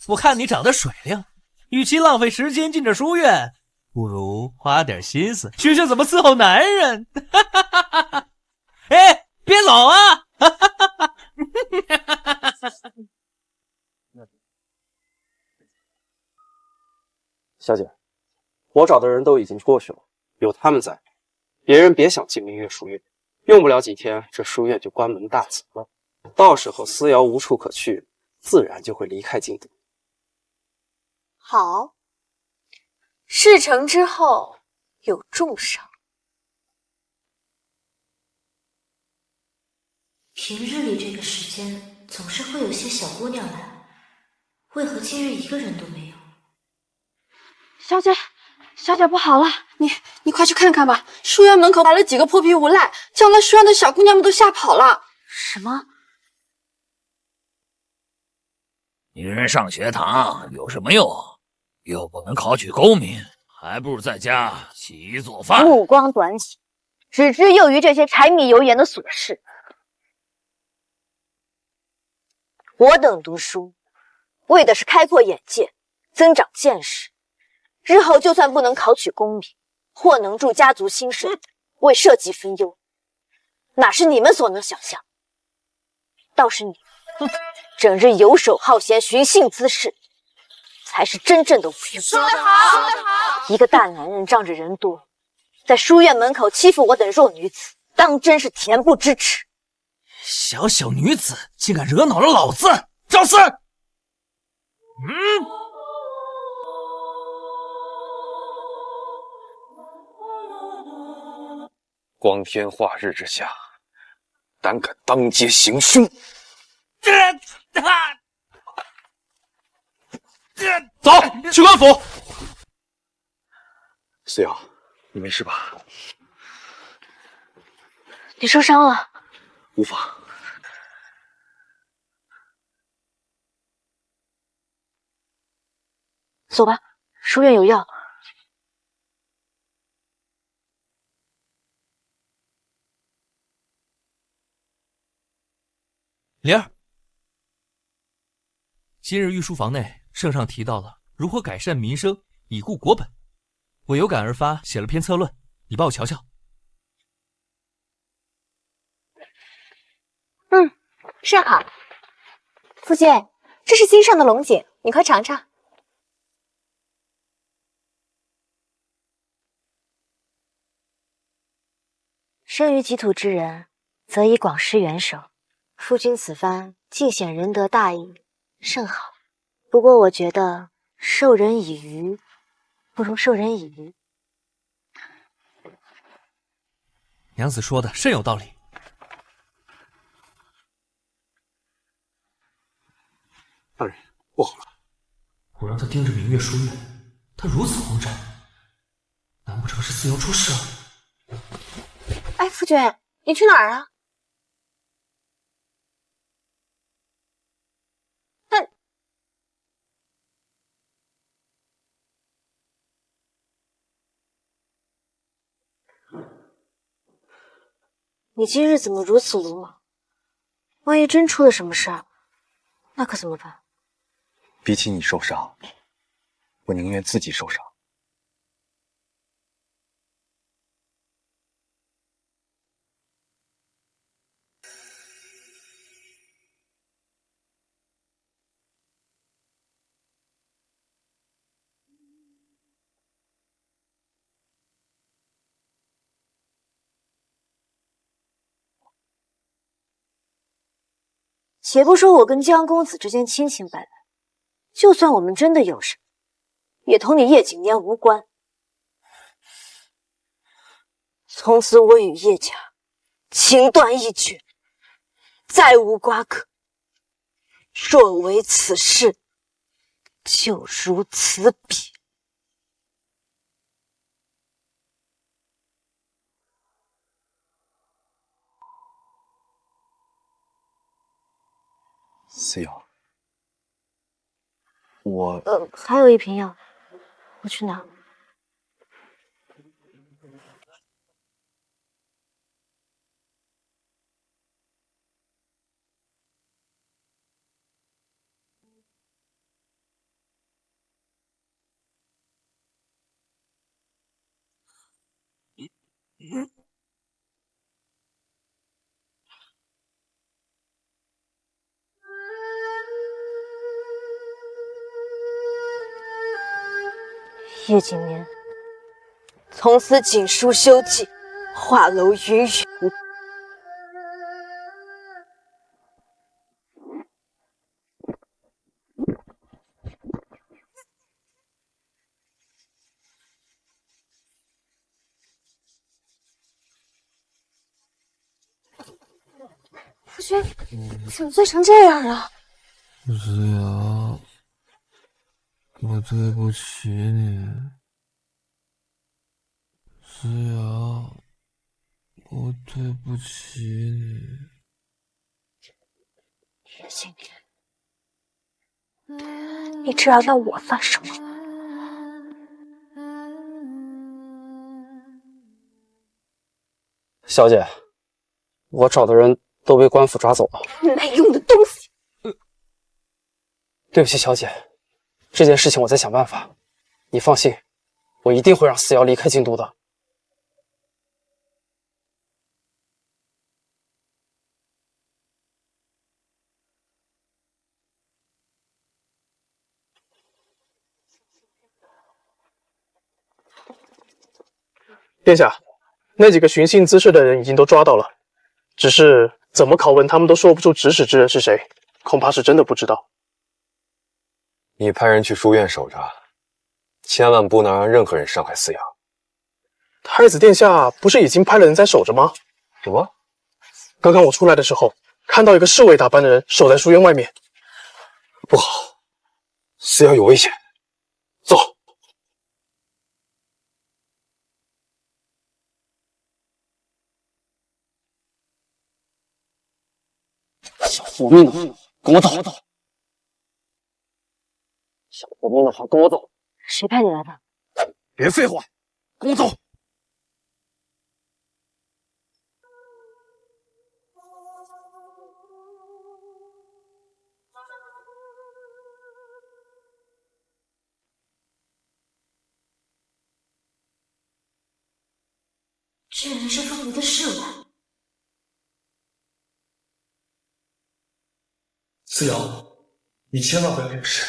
我看你长得水灵，与其浪费时间进这书院，不如花点心思学学怎么伺候男人。哎，别走啊！小姐，我找的人都已经过去了，有他们在，别人别想进明月书院，用不了几天，这书院就关门大吉了。到时候思瑶无处可去，自然就会离开京都。好，事成之后有重赏。平日里这个时间总是会有些小姑娘来，为何今日一个人都没有？小姐，小姐不好了，你快去看看吧，书院门口来了几个泼皮无赖，将来书院的小姑娘们都吓跑了。什么？女人上学堂有什么用？又不能考取功名，还不如在家洗衣做饭。目光短浅，只知囿于这些柴米油盐的琐事。我等读书，为的是开阔眼界，增长见识。日后就算不能考取功名，或能助家族兴盛，为社稷分忧，哪是你们所能想象？倒是你，整日游手好闲、寻衅滋事，才是真正的无用。说得好，说得好！一个大男人仗着人多，在书院门口欺负我等弱女子，当真是恬不知耻。小小女子竟敢惹恼了老子，找死！光天化日之下，胆敢当街行凶！走，去官府。思瑶，你没事吧？你受伤了？无妨。走吧，书院有药。灵儿，今日御书房内，圣上提到了如何改善民生，以固国本。我有感而发，写了篇策论，你帮我瞧瞧。是好。夫君，这是新上的龙井，你快尝尝。生于己土之人，则以广施援手。夫君此番尽显仁德大义，甚好。不过我觉得授人以鱼，不如授人以渔。娘子说的甚有道理。大人，不好了！我让他盯着明月书院，他如此慌张，难不成是思瑶出事了？哎，夫君，你去哪儿啊？你今日怎么如此鲁莽？万一真出了什么事儿，那可怎么办？比起你受伤，我宁愿自己受伤。且不说我跟江公子之间清清白白，就算我们真的有什么，也同你叶景年无关。从此我与叶家情断义绝，再无瓜葛。若为此事，就如此别。思瑶，我还有一瓶药，我去拿。叶景年，从此锦书休记，画楼云雨无。夫君，怎么醉成这样了？思瑶，我对不起你。思瑶，我对不起你。叶景年，你这要让我算什么？小姐，我找的人都被官府抓走了。没用的东西！对不起，小姐，这件事情我再想办法。你放心，我一定会让思瑶离开京都的。殿下，那几个寻衅滋事的人已经都抓到了，只是怎么拷问他们都说不出指使之人是谁，恐怕是真的不知道。你派人去书院守着，千万不能让任何人伤害思瑶。太子殿下不是已经派了人在守着吗？什么？刚刚我出来的时候，看到一个侍卫打扮的人守在书院外面。不好，思瑶有危险，走。想活命的话，跟我走！想活命的话，跟我走！谁派你来的？别废话，跟我走！这人是风离的侍卫。思瑶，你千万不要有事。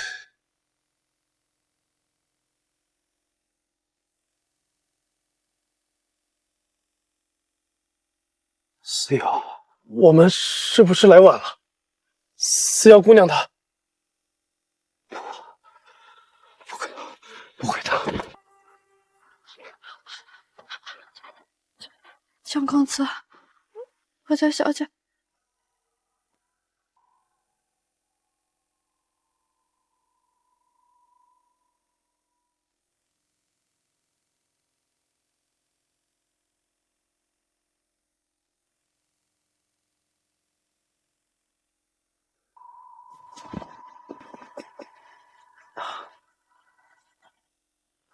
思瑶，我们是不是来晚了？思瑶姑娘她……不会的。江公子，我家小姐。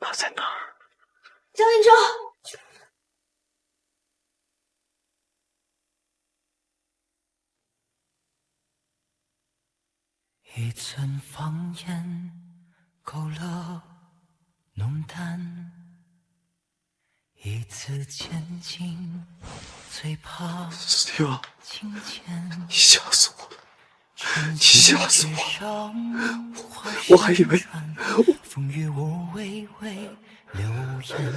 他在哪儿？江云舟。一寸芳烟勾勒浓淡，一次千金最怕思瑶，情牵。你吓死我了！你吓死我了！我还以为风雨无畏畏流言，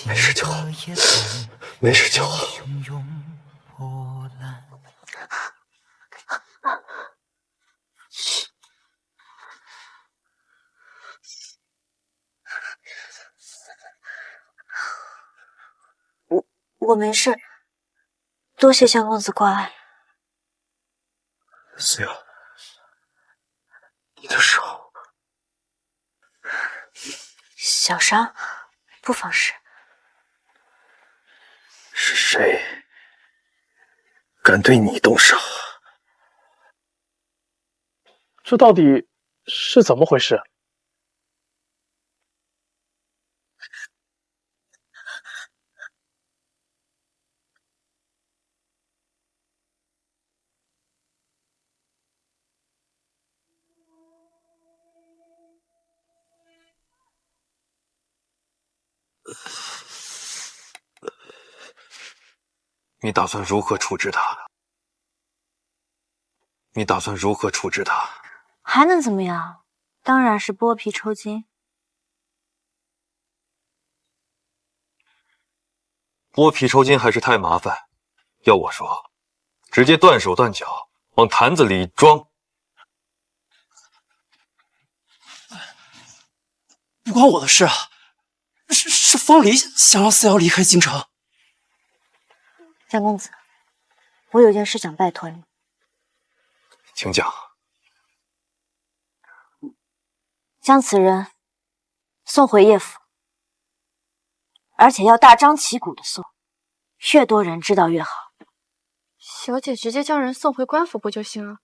没事就好，没事就好。汹涌波澜。我没事，多谢相公子关爱。思瑶，你的手小伤，不妨事。是谁敢对你动手？这到底是怎么回事？你打算如何处置他？你打算如何处置他？还能怎么样？当然是剥皮抽筋。剥皮抽筋还是太麻烦，要我说，直接断手断脚往坛子里装。不关我的事啊，是方离想让思瑶离开京城。江公子，我有件事想拜托你，请讲。将此人送回叶府，而且要大张旗鼓的送，越多人知道越好。小姐直接将人送回官府不就行了？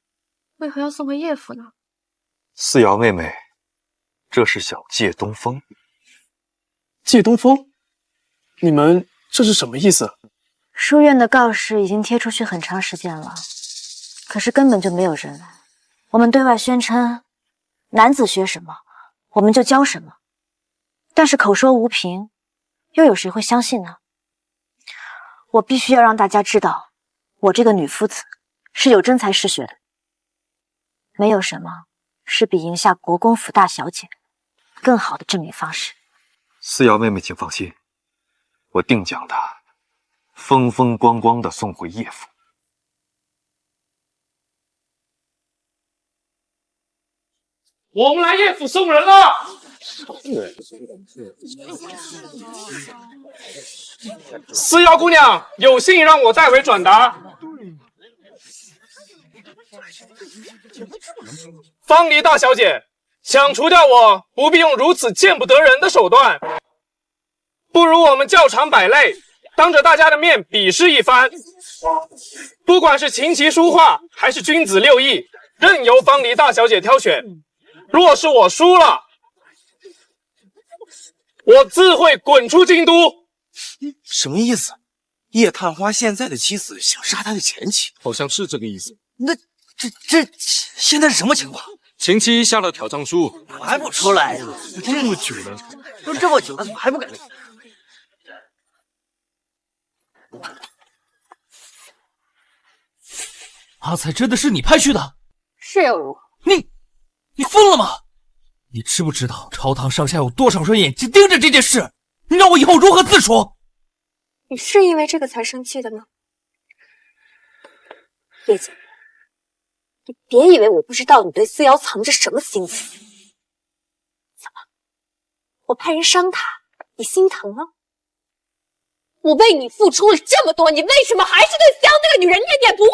为何要送回叶府呢？思瑶妹妹，这是想借东风。借东风？你们这是什么意思？书院的告示已经贴出去很长时间了，可是根本就没有人来。我们对外宣称男子学什么，我们就教什么，但是口说无凭，又有谁会相信呢？我必须要让大家知道，我这个女夫子是有真才实学的，没有什么是比赢下国公府大小姐更好的证明方式。思瑶妹妹，请放心，我定将她风风光光的送回叶府。我们来叶府送人了。思瑶姑娘，有信让我代为转达。方离大小姐想除掉我，不必用如此见不得人的手段，不如我们教场摆擂，当着大家的面比试一番。不管是琴棋书画，还是君子六艺，任由方离大小姐挑选。若是我输了，我自会滚出京都。什么意思？叶探花现在的妻子想杀他的前妻，好像是这个意思。那这现在是什么情况？前妻下了挑战书，还不出来呀？这么久了，都这么久了，怎么还不敢？阿彩真的是你派去的？是又如何？你疯了吗？你知不知道朝堂上下有多少双眼睛盯着这件事？你让我以后如何自处？你是因为这个才生气的吗？叶姐，你别以为我不知道你对思瑶藏着什么心思。怎么，我派人伤她，你心疼了？我为你付出了这么多，你为什么还是对思瑶那个女人念念不忘？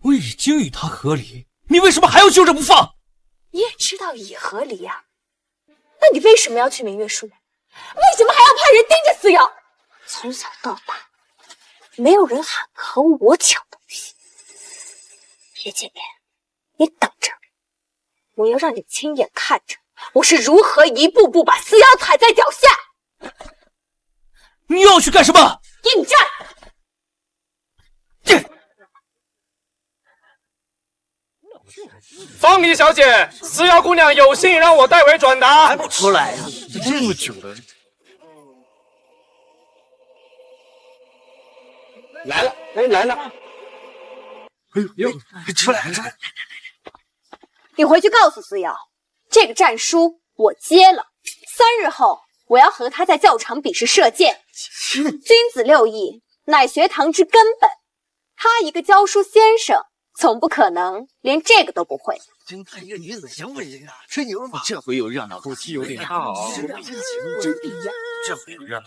我已经与她和离，你为什么还要揪着不放？你也知道已和离啊，那你为什么要去明月书院？为什么还要派人盯着思瑶？从小到大，没有人喊和我抢东西。叶姐，你等着，我要让你亲眼看着我是如何一步步把思瑶踩在脚下。你又要去干什么？应战！方离小姐，思瑶姑娘有信让我代为转达。还不出来呀、这么久了，来了，哎，来了！哎呦，出来！你回去告诉思瑶，这个战书我接了，3日后我要和他在教场比试射箭。君子六艺乃学堂之根本，他一个教书先生，总不可能连这个都不会。侦探一个女子行不行啊？吹牛嘛！这回有热闹，口气有点大哦。这回有热闹。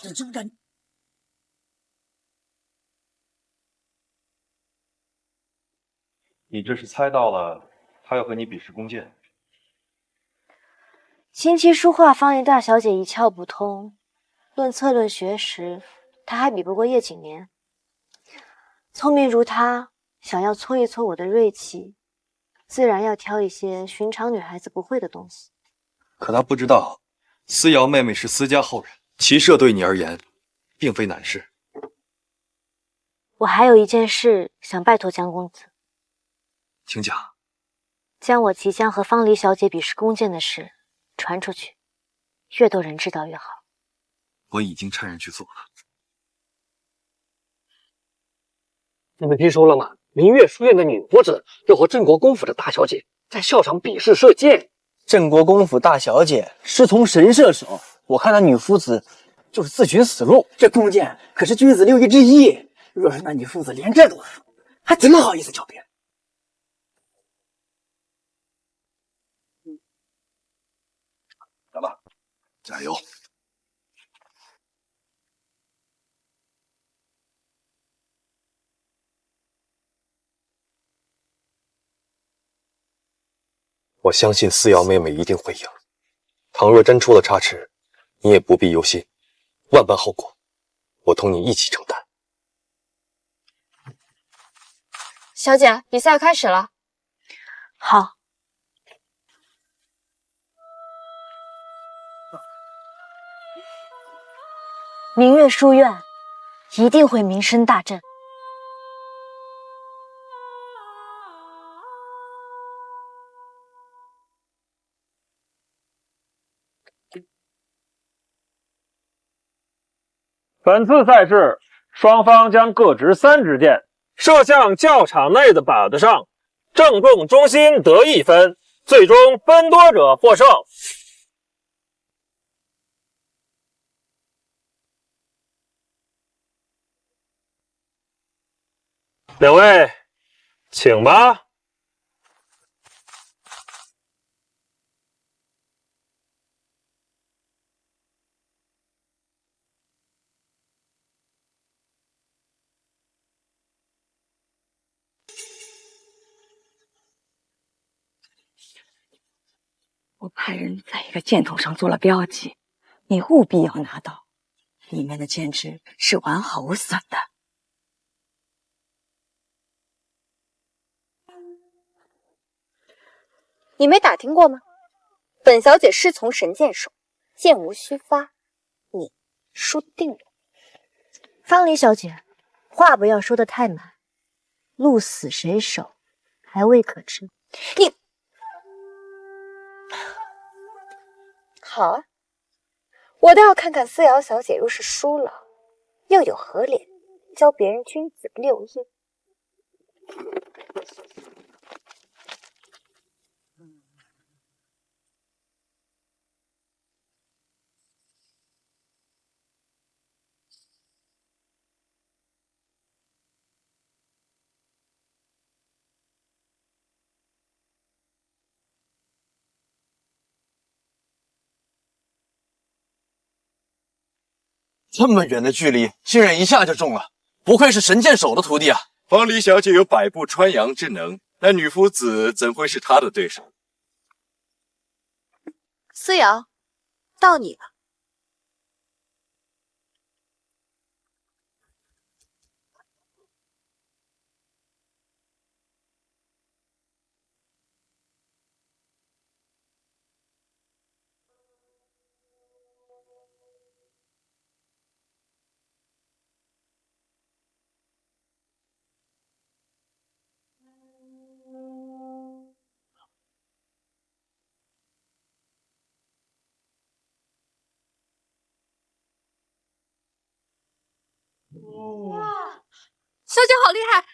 你这是猜到了，他要和你比试弓箭。琴棋书画，方离大小姐一窍不通。论策论学识，她还比不过叶景年。聪明如她，想要挫一挫我的锐气，自然要挑一些寻常女孩子不会的东西。可他不知道，思瑶妹妹是思家后人，骑射对你而言，并非难事。我还有一件事想拜托江公子，请讲。将我即将和方离小姐比试弓箭的事传出去，越多人知道越好。我已经差人去做了。你们听说了吗？明月书院的女夫子要和郑国公府的大小姐在校场比试射箭。郑国公府大小姐师从神射手，我看那女夫子就是自寻死路。这弓箭可是君子六艺之一，若是那女夫子连这都输，还怎么好意思教别人？来吧，加油！我相信思瑶妹妹一定会赢。倘若真出了差池，你也不必忧心，万般后果，我同你一起承担。小姐，比赛开始了。好。明月书院一定会名声大振。本次赛事，双方将各执3支箭，射向教场内的靶子上，正中中心得1分，最终分多者获胜。两位，请吧。我派人在一个箭筒上做了标记，你务必要拿到，里面的箭枝是完好无损的。你没打听过吗？本小姐师从神箭手，箭无虚发，你输定了。方离小姐，话不要说得太满，鹿死谁手还未可知。你好啊，我倒要看看思瑶小姐若是输了，又有何脸教别人君子六艺。这么远的距离，竟然一下就中了，不愧是神箭手的徒弟啊！方离小姐有百步穿杨之能，那女夫子怎会是她的对手？思瑶，到你了。小姐好厉害！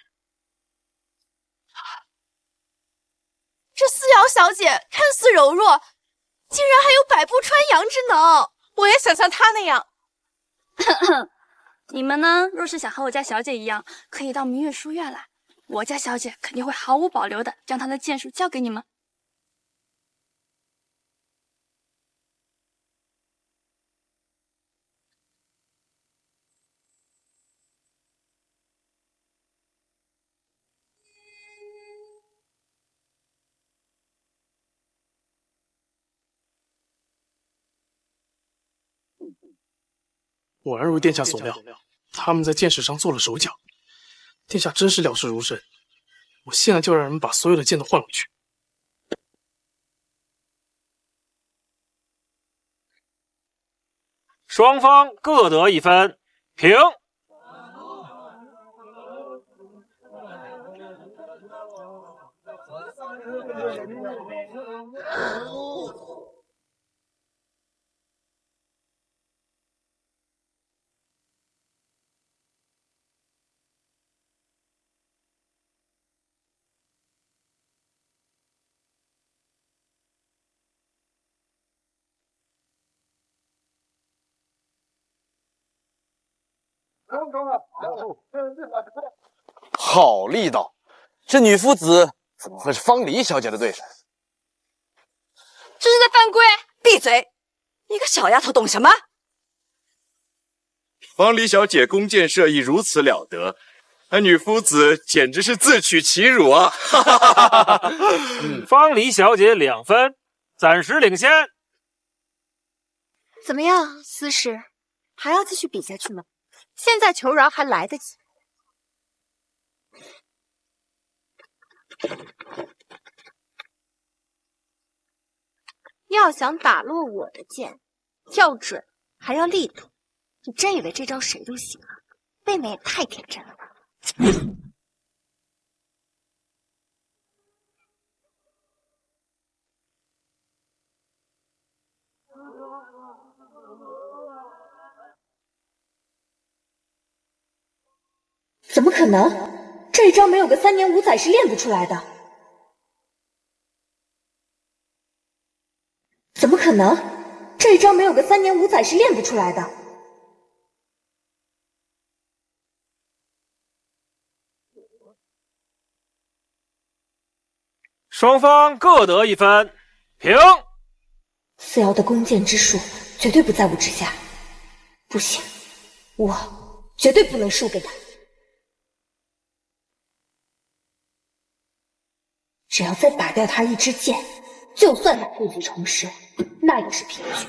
这思瑶小姐看似柔弱，竟然还有百步穿杨之能。我也想像她那样。你们呢？若是想和我家小姐一样，可以到明月书院来，我家小姐肯定会毫无保留的将她的剑术教给你们。果然如殿下所料，他们在剑史上做了手脚。殿下真是料事如神，我现在就让人们把所有的剑都换回去。双方各得1分，平。好力道！这女夫子怎么会是方离小姐的对手？这是在犯规！闭嘴！你个小丫头懂什么？方离小姐弓箭射艺如此了得，那女夫子简直是自取其辱啊！方离小姐2分，暂时领先。怎么样，司使，还要继续比下去吗？现在求饶还来得及。要想打落我的剑，要准还要力度。你真以为这招谁都行啊？未免也太天真了吧！怎么可能？这一招没有个3年5载是练不出来的。怎么可能？这一招没有个3年5载是练不出来的。双方各得1分，平。思瑶的弓箭之术绝对不在我之下，不行，我绝对不能输给他。只要再打掉他一支箭，就算他故技重施，那也是平局。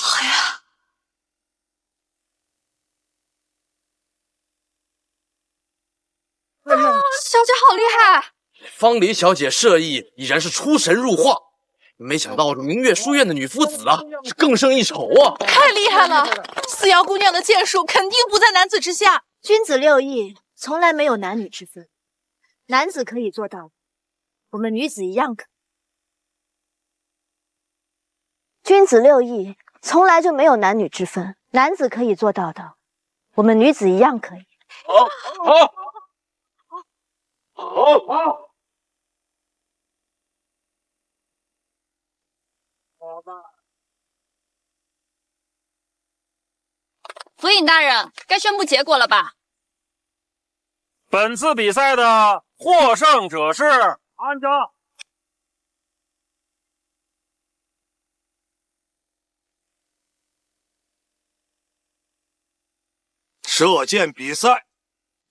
哎呀！小姐好厉害！方离小姐射艺已然是出神入化，没想到明月书院的女夫子啊，是更胜一筹啊！太厉害了！思瑶姑娘的剑术肯定不在男子之下。君子6艺从来没有男女之分，男子可以做到，我们女子一样可。君子6艺从来就没有男女之分，男子可以做到的，我们女子一样可以。好！府尹大人，该宣布结果了吧？本次比赛的获胜者是安扎。射箭比赛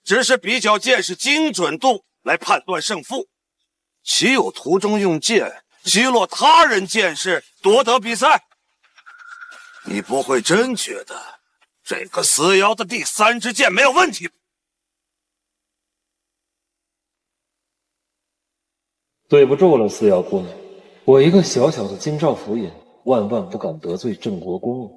只是比较箭矢精准度来判断胜负，岂有途中用箭击落他人剑士夺得比赛？你不会真觉得这个思瑶的第3支箭没有问题吧？对不住了，思瑶姑娘，我一个小小的京兆府尹，万万不敢得罪郑国公。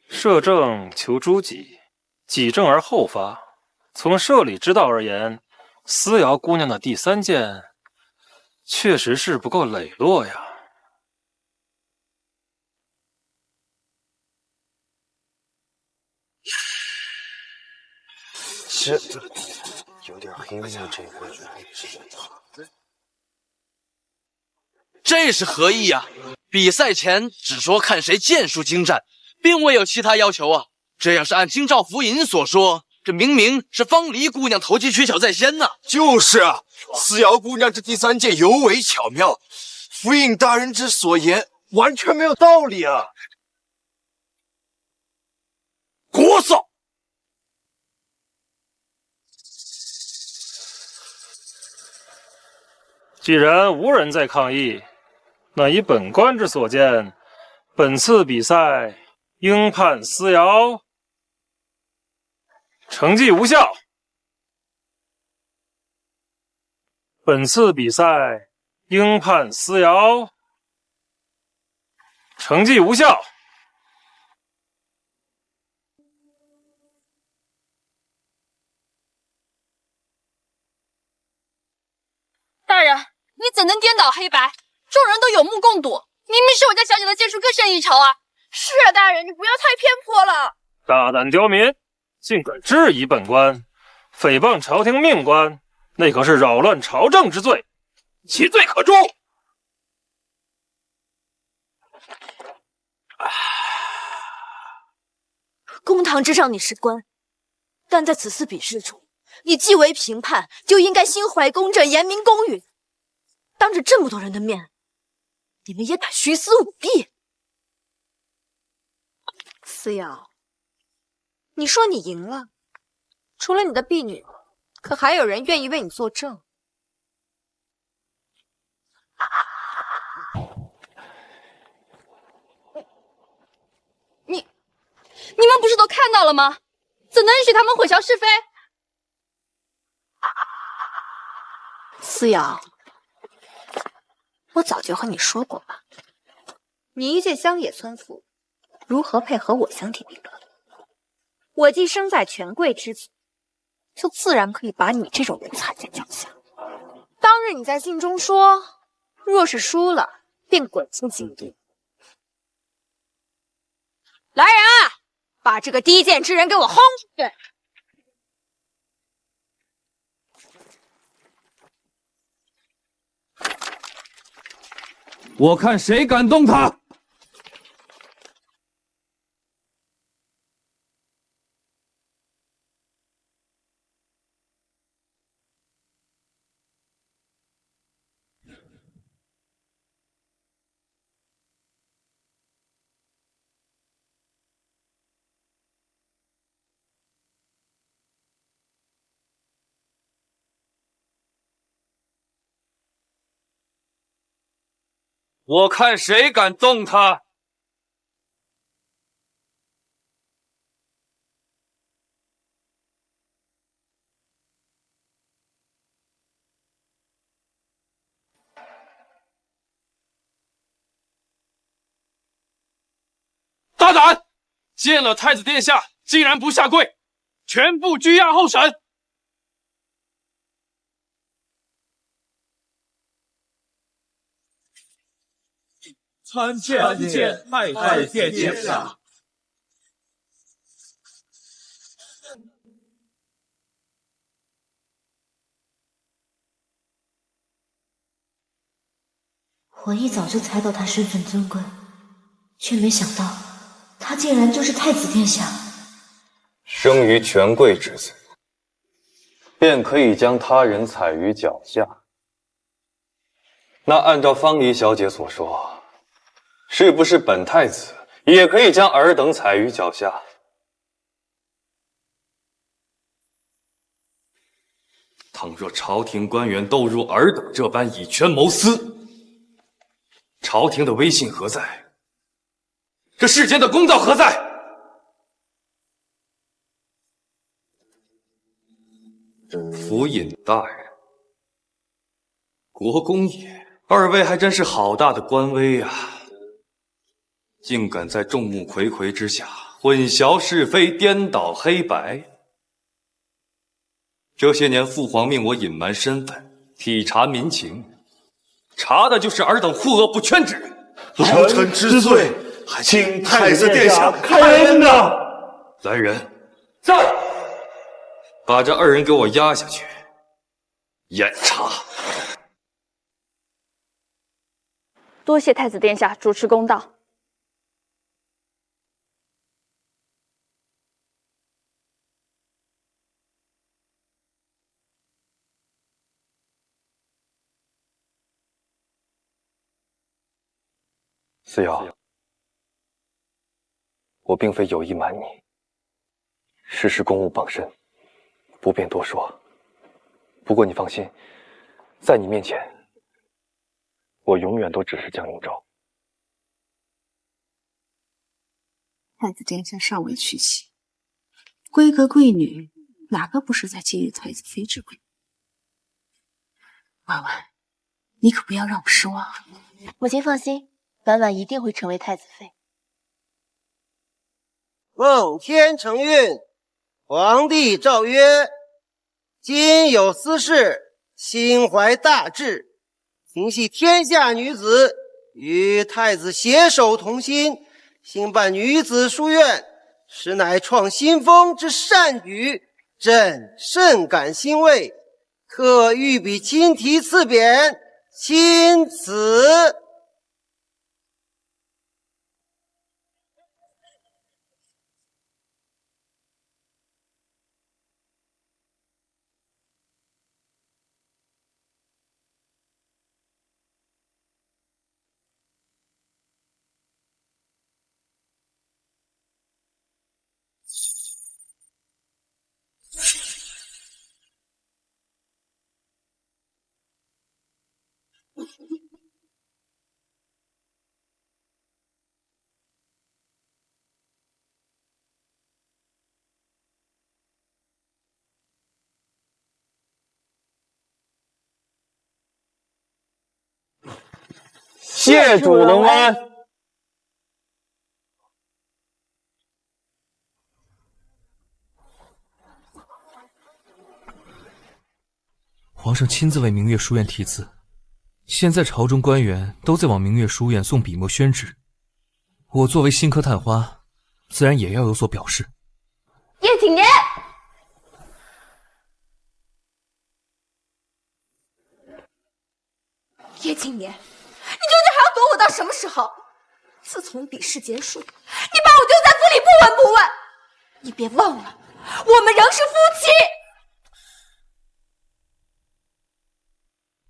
摄政求诸己，己正而后发。从社理之道而言，思瑶姑娘的第3件确实是不够磊落呀。这有点黑幕，这是何意呀？比赛前只说看谁剑术精湛，并未有其他要求啊。这要是按京兆府尹所说，这明明是方离姑娘投机取巧在先呢。就是啊，思瑶姑娘这第3件尤为巧妙，府尹大人之所言完全没有道理啊！聒噪！既然无人在抗议，那以本官之所见，本次比赛应判思瑶成绩无效。本次比赛应判思瑶成绩无效。大人，你怎能颠倒黑白？众人都有目共睹，明明是我家小姐的剑术更胜一筹啊！是啊，大人，你不要太偏颇了。大胆刁民，竟敢质疑本官，诽谤朝廷命官，那可是扰乱朝政之罪，其罪可诛。公堂之上你是官，但在此次比试中，你既为评判，就应该心怀公正，严明公允。当着这么多人的面，你们也敢徇私舞弊？思瑶，你说你赢了，除了你的婢女，可还有人愿意为你作证？你们不是都看到了吗？怎能允许他们混淆是非？思瑶，我早就和你说过吧，你一介乡野村妇，如何配合我乡体并论？我既生在权贵之族，就自然可以把你这种人踩在脚下。当日你在信中说，若是输了，便滚出京都。来人啊，把这个低贱之人给我轰出去！我看谁敢动他！我看谁敢动他！大胆！见了太子殿下，竟然不下跪，全部拘押候审。参见太子殿下。我一早就猜到他身份尊贵，却没想到他竟然就是太子殿下。生于权贵之子，便可以将他人踩于脚下。那按照方离小姐所说，是不是本太子也可以将尔等踩于脚下？倘若朝廷官员都如尔等这般以权谋私，朝廷的威信何在？这世间的公道何在？府尹大人，国公爷，二位还真是好大的官威啊！竟敢在众目睽睽之下混淆是非、颠倒黑白。这些年，父皇命我隐瞒身份，体察民情，查的就是尔等护恶不圈之人。老臣知罪，还请太子殿下开恩呐！来人，在，把这二人给我押下去，严查。多谢太子殿下主持公道。思瑶，我并非有意瞒你，实是公务傍身，不便多说。不过你放心，在你面前，我永远都只是江永昭。太子殿下尚未娶妻，闺阁贵女哪个不是在觊觎太子妃之位？婉婉，你可不要让我失望啊！母亲放心，婉婉一定会成为太子妃。奉天承运，皇帝诏曰：今有私事，心怀大志，请系天下女子与太子携手同心，兴办女子书院，实乃创新风之善举，朕甚感欣慰，特御笔亲题赐匾，钦此。谢主隆安。皇上亲自为明月书院题字，现在朝中官员都在往明月书院送笔墨宣旨，我作为新科探花，自然也要有所表示。叶景年，叶景年，你究竟还要躲我到什么时候？自从比试结束，你把我丢在府里不闻不问，你别忘了，我们仍是夫妻。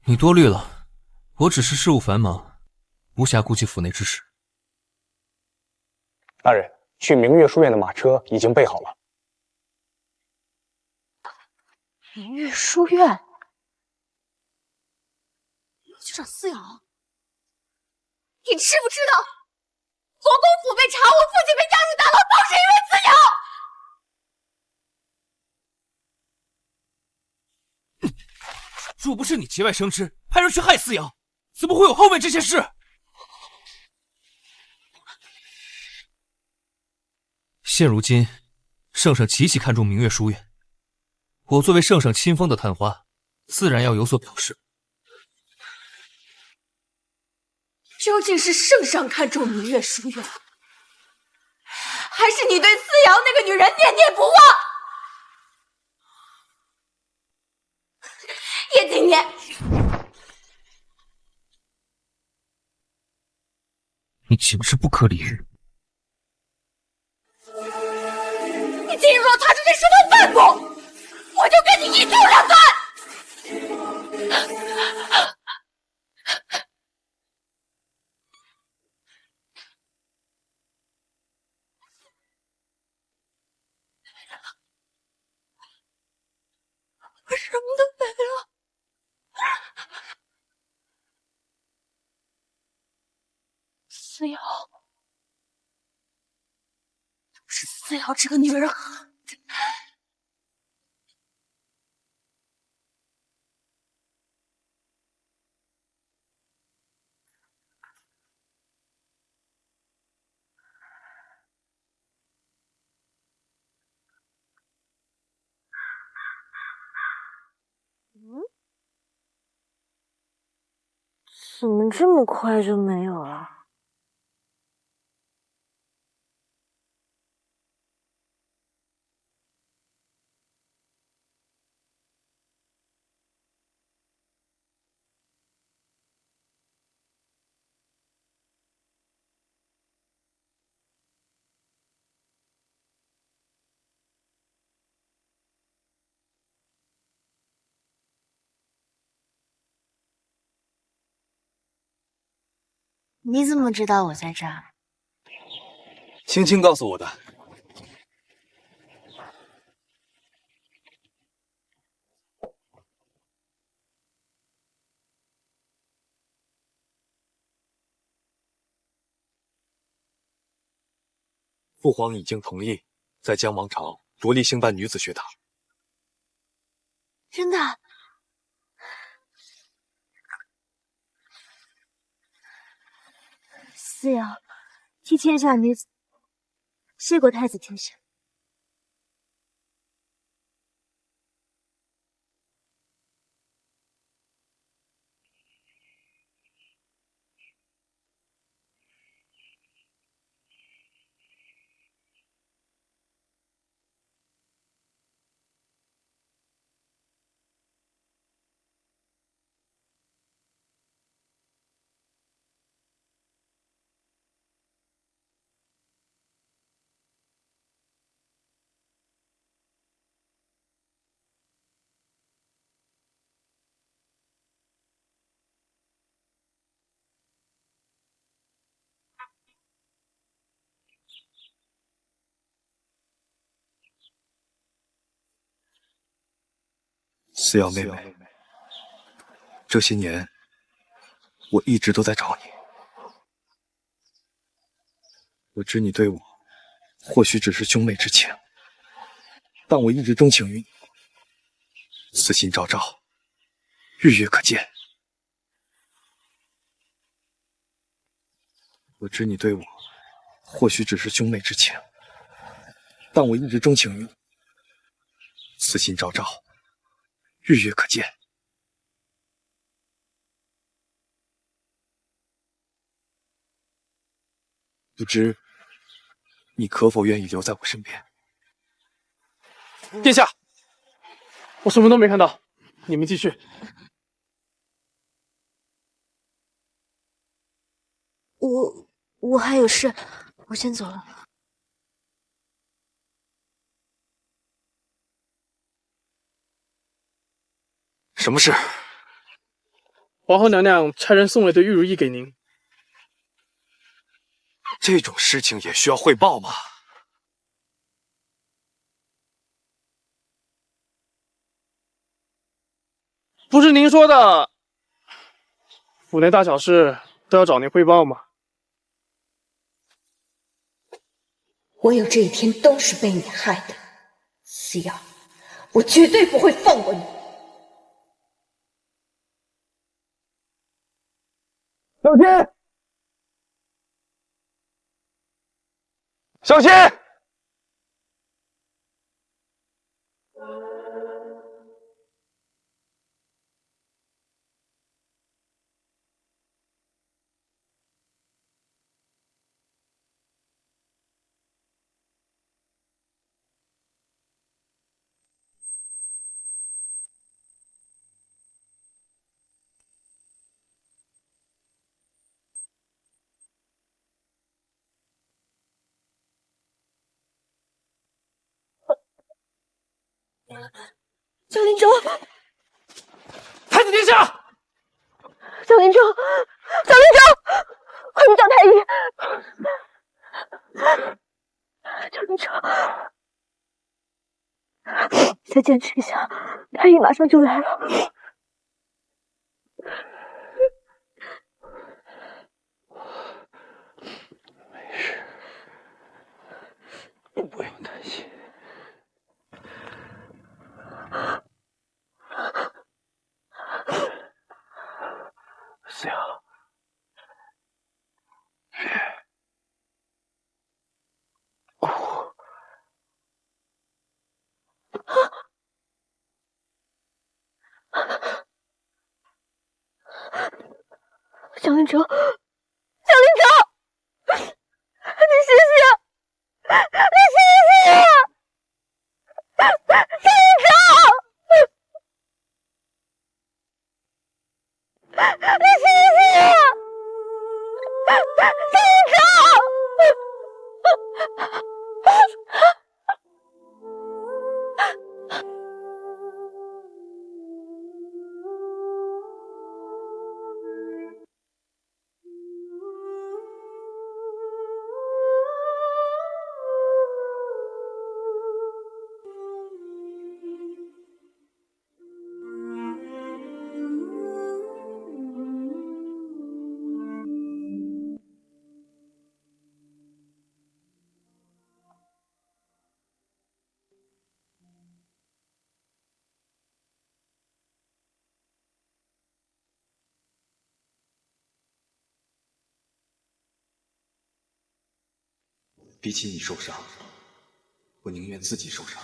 你多虑了，我只是事务繁忙，无暇顾及府内之事。大人，去明月书院的马车已经备好了。明月书院，我去找思瑶。你知不知道，国公府被查，我父亲被押入大牢，都是因为思瑶。若不是你节外生枝，派人去害思瑶，怎么会有后面这些事？现如今，圣上极其看重明月书院，我作为圣上亲封的探花，自然要有所表示。究竟是圣上看重明月书院，还是你对思瑶那个女人念念不忘？叶景年，你岂不是不可理喻？你今日若踏出这书房半步，我就跟你一刀两断！我什么都没了。思瑶，都是思瑶这个女人狠的。怎么这么快就没有了？你怎么知道我在这儿？青青告诉我的。父皇已经同意在江王朝着力兴办女子学堂。真的？思瑶，替天下女子谢过太子天下。思瑶妹妹，这些年我一直都在找你。我知你对我或许只是兄妹之情，但我一直钟情于你，私心昭昭，日月可见。我知你对我或许只是兄妹之情，但我一直钟情于你，私心昭昭，日月可见。不知你可否愿意留在我身边？殿下，我什么都没看到，你们继续。我还有事，我先走了。什么事？皇后娘娘差人送了对玉如意给您。这种事情也需要汇报吗？不是您说的，府内大小事都要找您汇报吗？我有这一天都是被你害的，思瑶，我绝对不会放过你。小心！小心！江林舟，太子殿下！江林舟，江林舟，快去叫太医！江林舟，再坚持一下，太医马上就来了。没事，你不用担心。思瑶，别哭。蒋令成，蒋令成，你醒醒！你醒醒！蒋令成，你醒醒！蒋令成。比起你受伤，我宁愿自己受伤。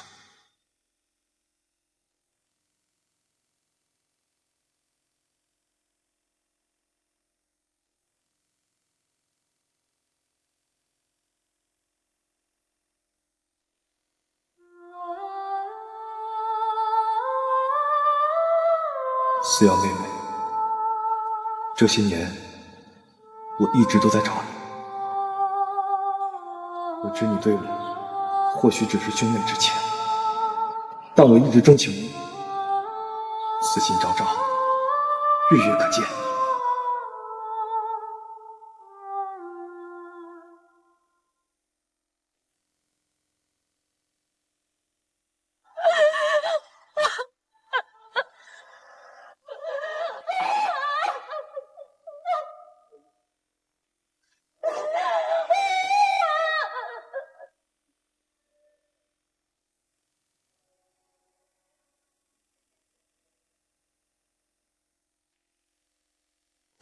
思瑶妹妹，这些年我一直都在找你。我知你对我或许只是兄妹之情，但我一直钟情于你，私心昭昭，日月可见。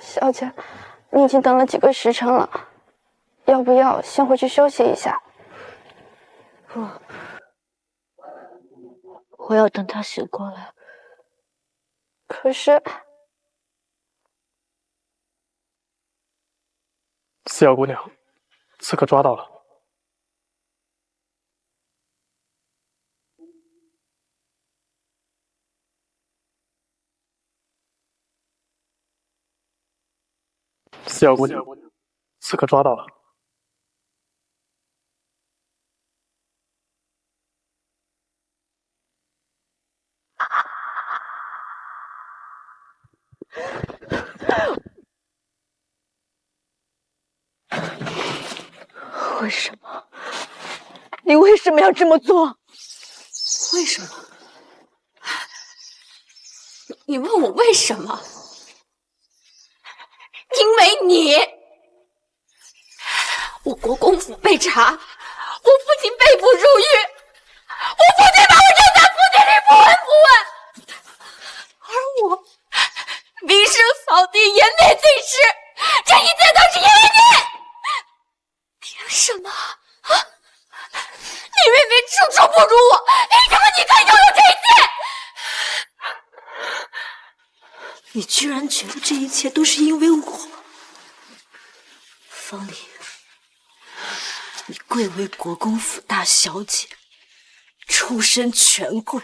小姐，你已经等了几个时辰了，要不要先回去休息一下？不，我要等他醒过来。可是，思瑶姑娘，刺客抓到了。思瑶姑娘，刺客抓到了。为什么？你为什么要这么做？为什么？你问我为什么？因为你，我国公府被查，我父亲被捕入狱，我父亲把我扔在府邸里不闻不问，而我名声扫地，颜面尽失，这一切都是因为你！凭什么啊？你明明处处不如我，凭什么你可以拥有这一切？你居然觉得这一切都是因为我？方离，你贵为国公府大小姐，出身权贵，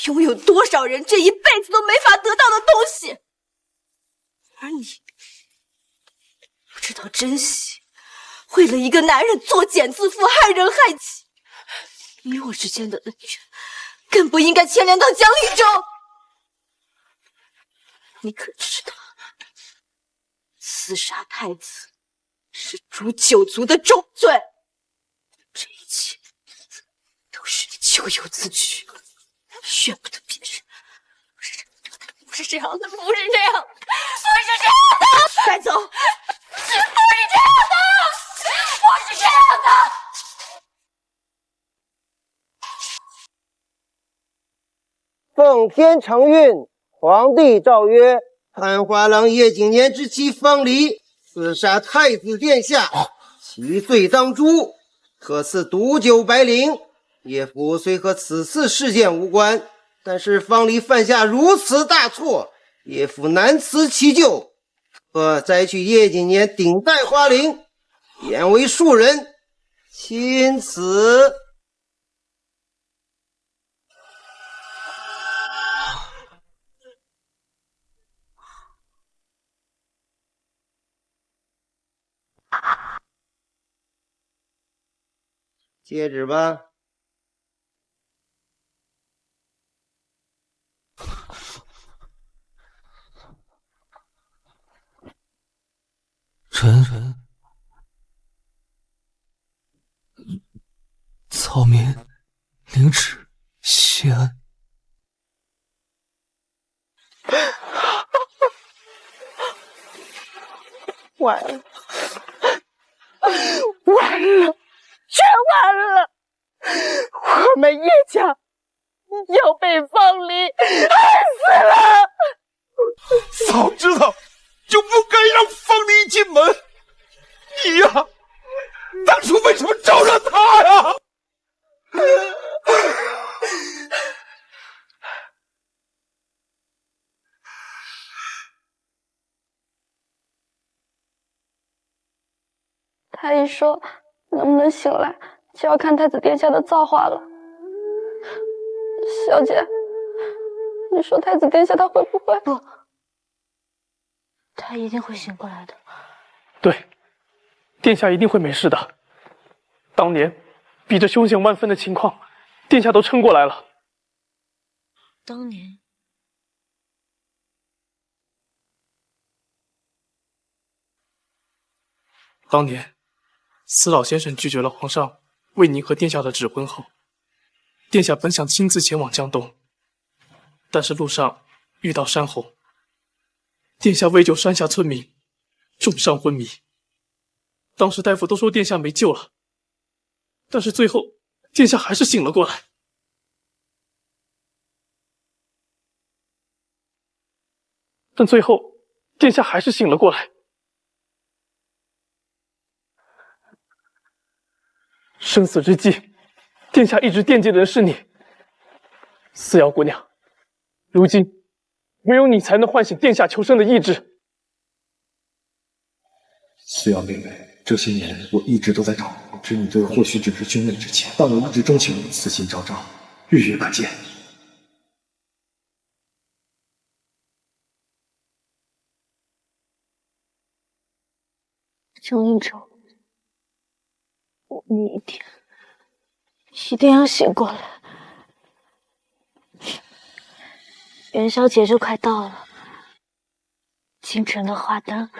拥有多少人这一辈子都没法得到的东西，而你不知道珍惜，为了一个男人作茧自缚，害人害己。你我之间的恩怨，更不应该牵连到江离州。你可知道，刺杀太子是诛九族的重罪？这一切都是你咎由自取，怨不得别人。不是这样的，不是这样的，不是这样的！带走！不是这样的，不是这样的！奉天承运，皇帝诏曰：探花郎叶景年之妻方离刺杀太子殿下，其罪当诛，特赐毒酒白绫。叶府虽和此次事件无关，但是方离犯下如此大错，叶府难辞其咎，摘去叶锦年顶戴花翎，贬为庶人，钦此。接旨吧。臣草民领旨谢恩。完了，完了，全完了！我们叶家要被方离害死了！早知道就不该让方离进门。你呀，当初为什么招惹他呀？太医说，能不能醒来，就要看太子殿下的造化了。小姐，你说太子殿下他会不会？不，他一定会醒过来的。对，殿下一定会没事的。当年比着凶险万分的情况，殿下都撑过来了。当年。当年，司老先生拒绝了皇上为您和殿下的指婚后，殿下本想亲自前往江东，但是路上遇到山洪，殿下为救山下村民，重伤昏迷。当时大夫都说殿下没救了，但是最后殿下还是醒了过来。但最后，殿下还是醒了过来。生死之际，殿下一直惦记的是你，思瑶姑娘。如今，唯有你才能唤醒殿下求生的意志。思瑶妹妹，这些年我一直都在找你，知你对我或许只是君位之前，但我一直钟情你，私心昭昭，日月可见。江一舟，你一定要醒过来。元宵节就快到了，京城的花灯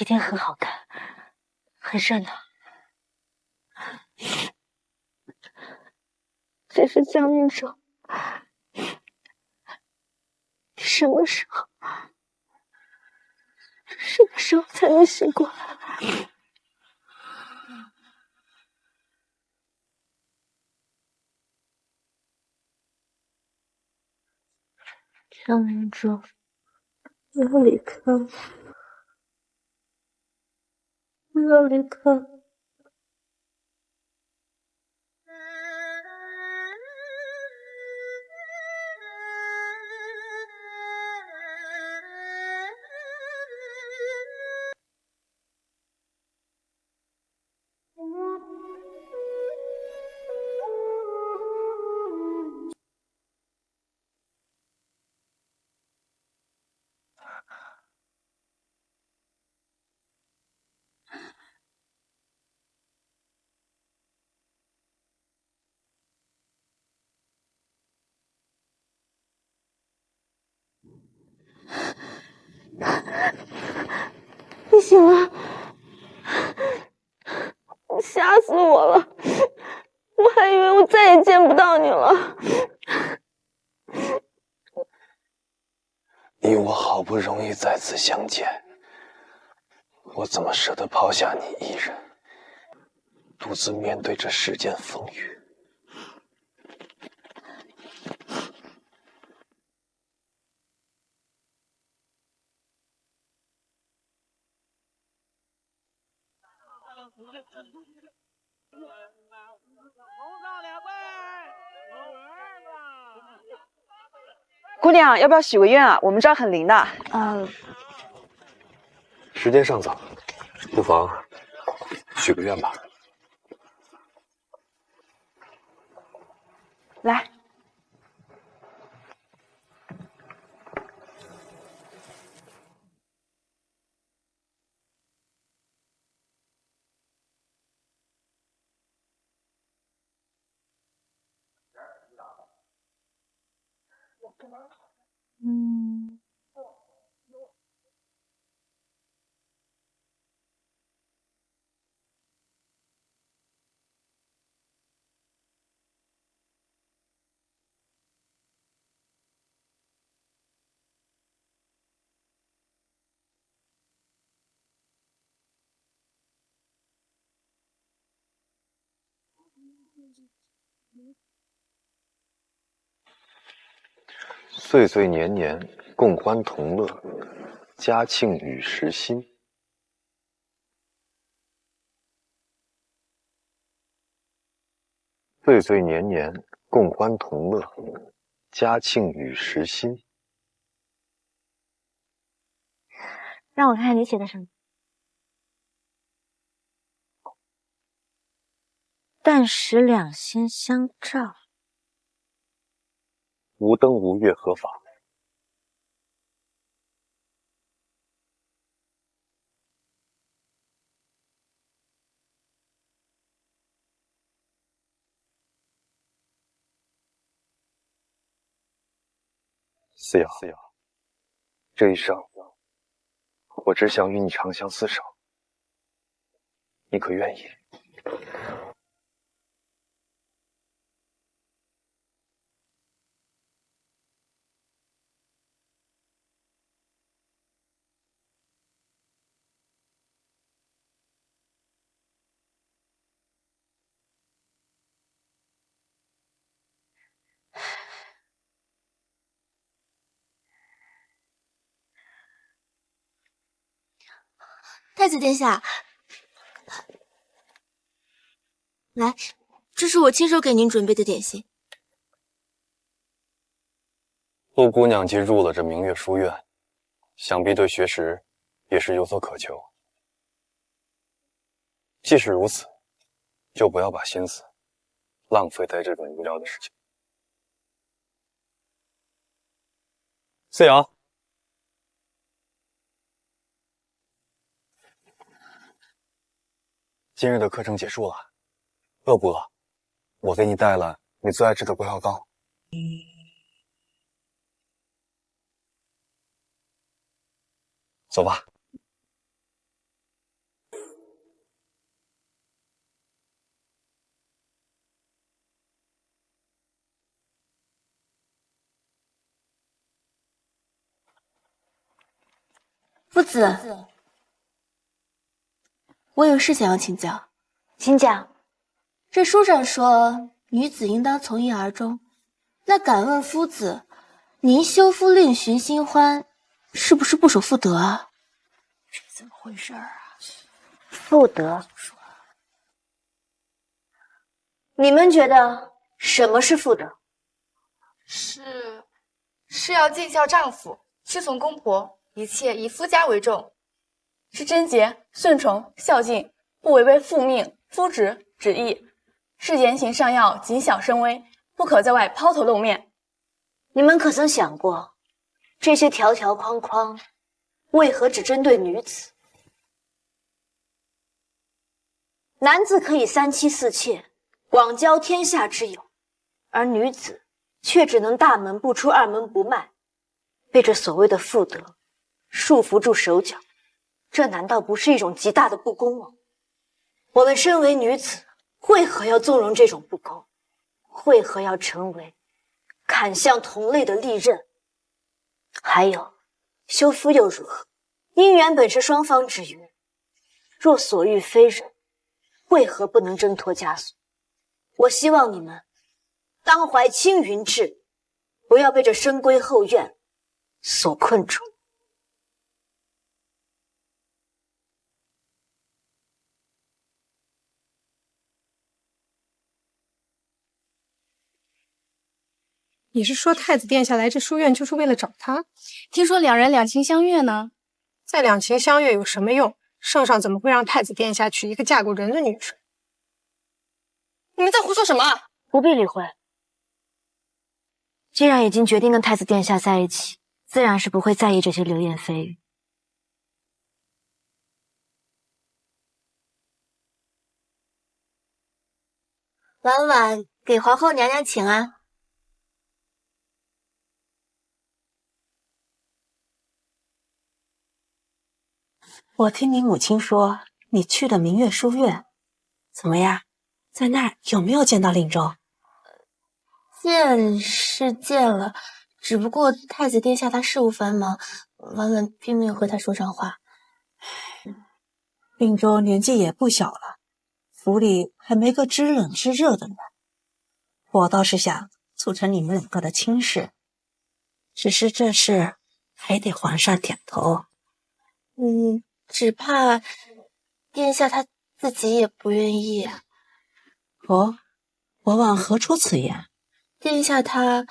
一定很好看，很热闹。只是江一舟，你什么时候才能醒过来？江一舟，不要离开我，不要离开我。你醒了，吓死我了！我还以为我再也见不到你了。你我好不容易再次相见，我怎么舍得抛下你一人，独自面对这世间风雨？姑娘，要不要许个愿啊？我们这儿很灵的。时间尚早，不妨许个愿吧。来，岁岁年年，共欢同乐，嘉庆与时新。岁岁年年，共欢同乐，嘉庆与时新。让我看看你写的什么。但使两心相照，无灯无月何妨？思瑶，这一生，我只想与你长相厮守，你可愿意？太子殿下，来，这是我亲手给您准备的点心。陆姑娘既入了这明月书院，想必对学识也是有所渴求。既是如此，就不要把心思浪费在这种无聊的事情。思瑶，今日的课程结束了，饿不饿？我给你带了你最爱吃的桂花糕。走吧。夫子，我有事想要请教。请讲。这书上说，女子应当从一而终。那敢问夫子，您休夫另寻新欢，是不是不守妇德啊？这怎么回事啊？妇德？你们觉得什么是妇德？是要尽孝丈夫，屈从公婆，一切以夫家为重，是贞洁、顺从、孝敬，不违背父命、夫旨、旨意，是言行上要谨小慎微，不可在外抛头露面。你们可曾想过，这些条条框框为何只针对女子？男子可以三妻四妾，广交天下之友，而女子却只能大门不出，二门不迈，被这所谓的妇德束缚住手脚，这难道不是一种极大的不公吗？我们身为女子，为何要纵容这种不公？为何要成为砍向同类的利刃？还有，休夫又如何？姻缘本是双方之约，若所欲非人，为何不能挣脱枷锁？我希望你们当怀青云志，不要被这深闺后院所困住。你是说太子殿下来这书院就是为了找他？听说两人两情相悦呢。再两情相悦有什么用？圣上怎么会让太子殿下娶一个嫁过人的女人？你们在胡说什么啊？不必理会。既然已经决定跟太子殿下在一起，自然是不会在意这些流言蜚语。婉婉给皇后娘娘请安。我听你母亲说，你去了明月书院，怎么样？在那儿有没有见到令州？见是见了，只不过太子殿下他事务繁忙，婉婉并没有和他说上话。令州年纪也不小了，府里还没个知冷知热的呢。我倒是想促成你们两个的亲事，只是这事还得皇上点头。只怕殿下他自己也不愿意。哦，我往何出此言？殿下他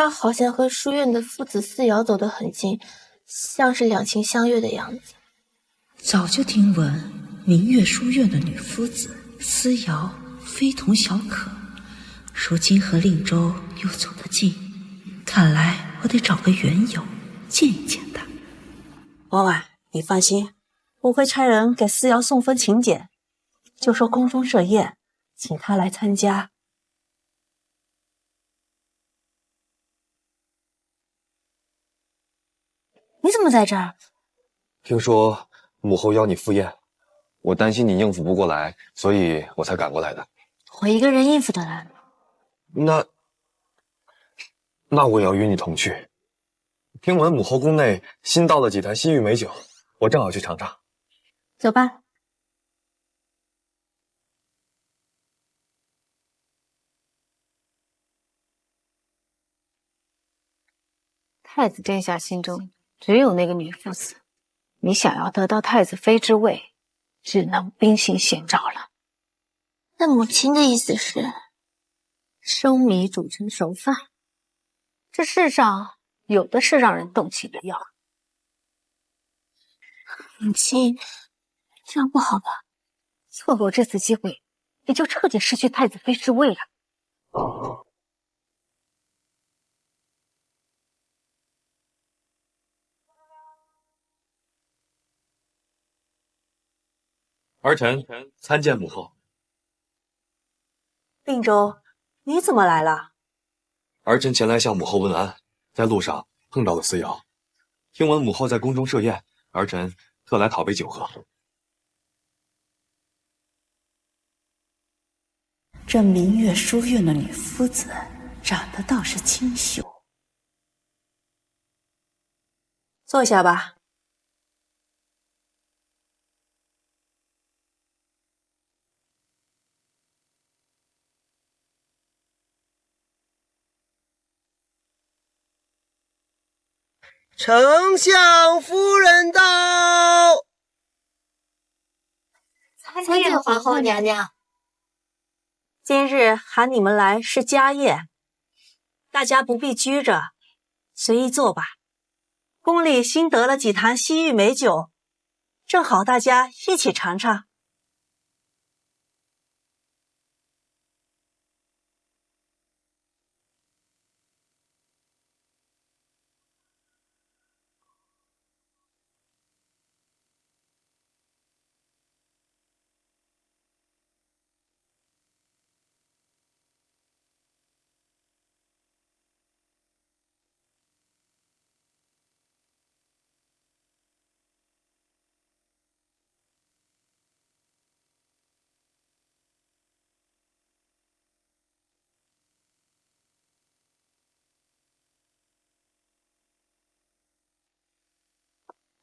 好像和书院的父子思瑶走得很近，像是两情相悦的样子。早就听闻明月书院的女夫子思瑶非同小可，如今和令州又走得近，看来我得找个缘由见一见她。婉婉，你放心，我会差人给思瑶送封请柬，就说宫中设宴，请她来参加。你怎么在这儿？听说母后邀你赴宴，我担心你应付不过来，所以我才赶过来的。我一个人应付得来吗？那我也要与你同去。听闻母后宫内新倒了几坛西域美酒，我正好去尝尝。走吧。太子殿下心中只有那个女夫子，你想要得到太子妃之位，只能兵行险招了。那母亲的意思是，生米煮成熟饭，这世上有的是让人动情的药。母亲，这样不好吧？错过这次机会，你就彻底失去太子妃之位了。儿臣参见母后。令州，你怎么来了？儿臣前来向母后问安，在路上碰到了思瑶，听闻母后在宫中设宴，儿臣特来讨杯酒喝。这明月书院的女夫子长得倒是清秀。坐下吧。丞相夫人到。参见皇后娘娘。今日喊你们来是家宴，大家不必拘着，随意坐吧。宫里新得了几坛西域美酒，正好大家一起尝尝。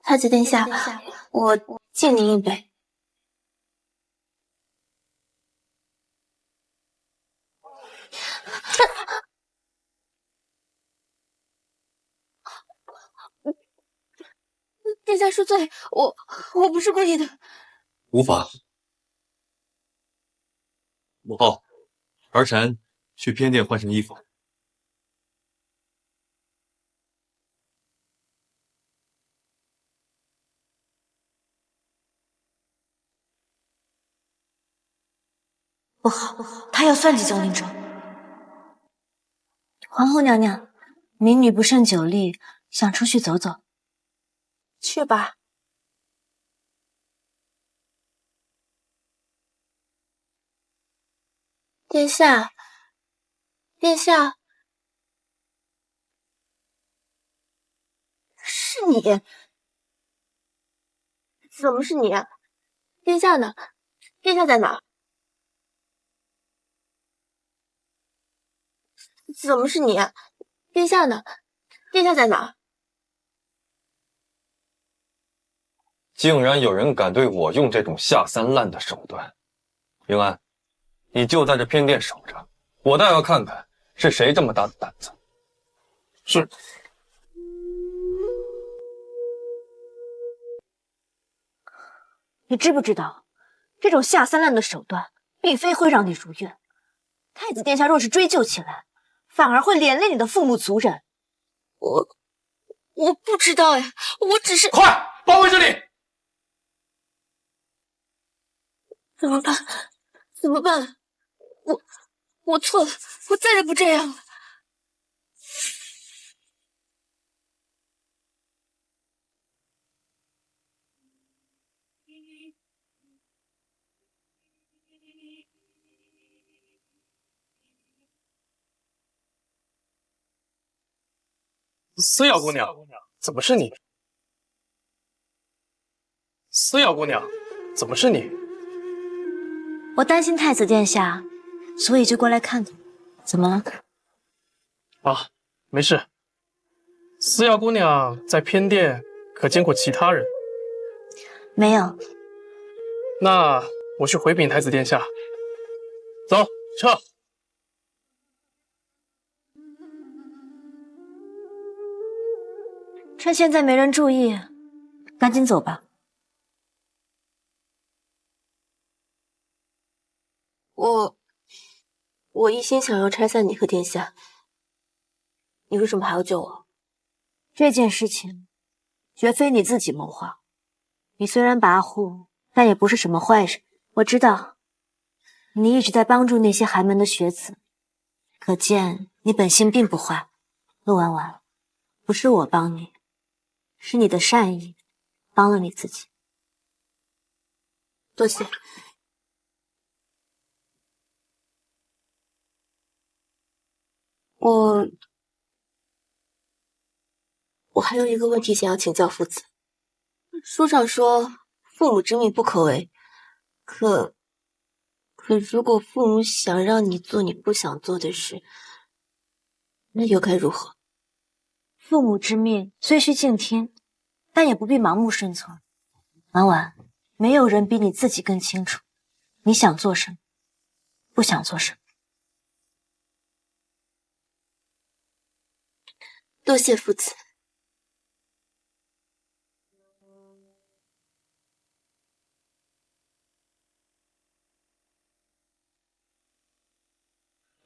太子殿下，我敬您一杯。殿下恕罪，我不是故意的。无妨。母后，儿臣去偏殿换身衣服。不好，他要算计江陵州。皇后娘娘，民女不胜酒力，想出去走走。去吧。殿下，殿下，是你？怎么是你啊？殿下呢？殿下在哪？怎么是你啊？殿下呢？殿下在哪？竟然有人敢对我用这种下三滥的手段！云安，你就在这偏殿守着，我倒要看看是谁这么大的胆子。是。你知不知道，这种下三滥的手段，并非会让你如愿。太子殿下若是追究起来，反而会连累你的父母族人。我不知道呀，我只是……快包围这里！怎么办？怎么办？我错了，我再也不这样了。思瑶姑娘，怎么是你？思瑶姑娘，怎么是你？我担心太子殿下，所以就过来看看。怎么了？啊，没事。思瑶姑娘在偏殿可见过其他人？没有。那我去回禀太子殿下。走，撤。趁现在没人注意，赶紧走吧。我一心想要拆散你和殿下，你为什么还要救我？这件事情绝非你自己谋划。你虽然跋扈，但也不是什么坏人。我知道你一直在帮助那些寒门的学子，可见你本性并不坏。陆婉婉，不是我帮你，是你的善意帮了你自己。多谢。我还有一个问题想要请教父子。书上说父母之命不可违，可如果父母想让你做你不想做的事，那又该如何？父母之命虽需敬听，但也不必盲目顺从。婉婉，没有人比你自己更清楚你想做什么，不想做什么。多谢父子。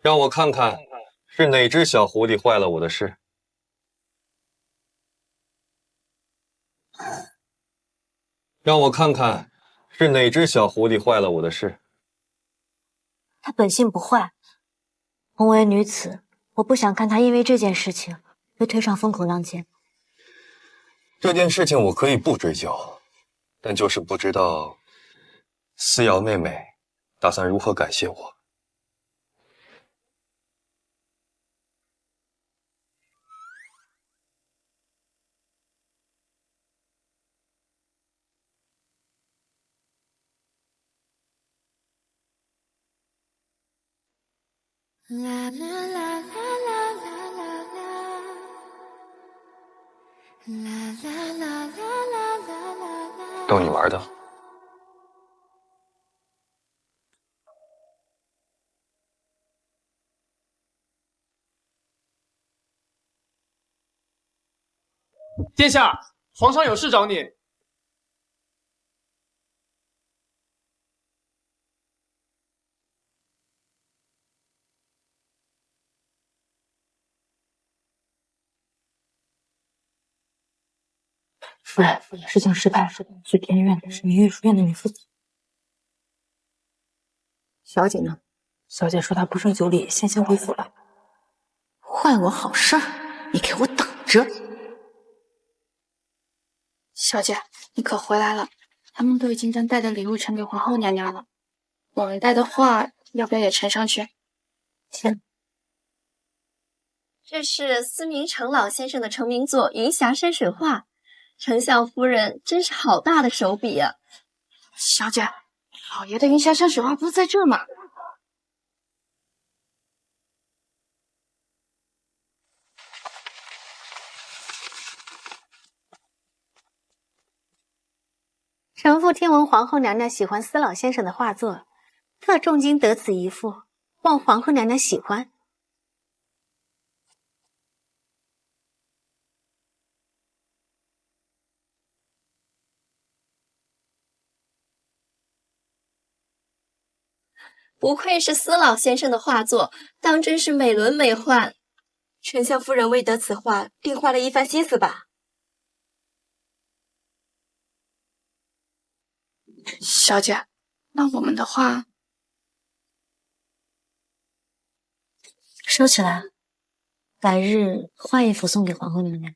让我看看是哪只小狐狸坏了我的事。让我看看是哪只小狐狸坏了我的事。她本性不坏，同为女子，我不想看她因为这件事情被推上风口浪尖。这件事情我可以不追究，但就是不知道思瑶妹妹打算如何感谢我。啦啦啦啦啦啦啦啦，啦啦啦啦啦啦啦。逗你玩的。殿下，皇上有事找你。夫人，事情失败了，是偏院的，是明玉书院的女父子。小姐呢？小姐说她不胜酒力，先回府了。坏我好事儿，你给我等着！小姐，你可回来了，他们都已经将带的礼物呈给皇后娘娘了。我们带的画要不要也呈上去？行。这是司明程老先生的成名作《云霞山水画》，丞相夫人真是好大的手笔啊！小姐，老爷的云霞山水画不是在这吗？臣妇听闻皇后娘娘喜欢司老先生的画作，特重金得此一幅，望皇后娘娘喜欢。不愧是司老先生的画作，当真是美轮美奂。丞相夫人为得此画，定花了一番心思吧？小姐，那我们的画收起来，改日换一幅送给皇后娘娘。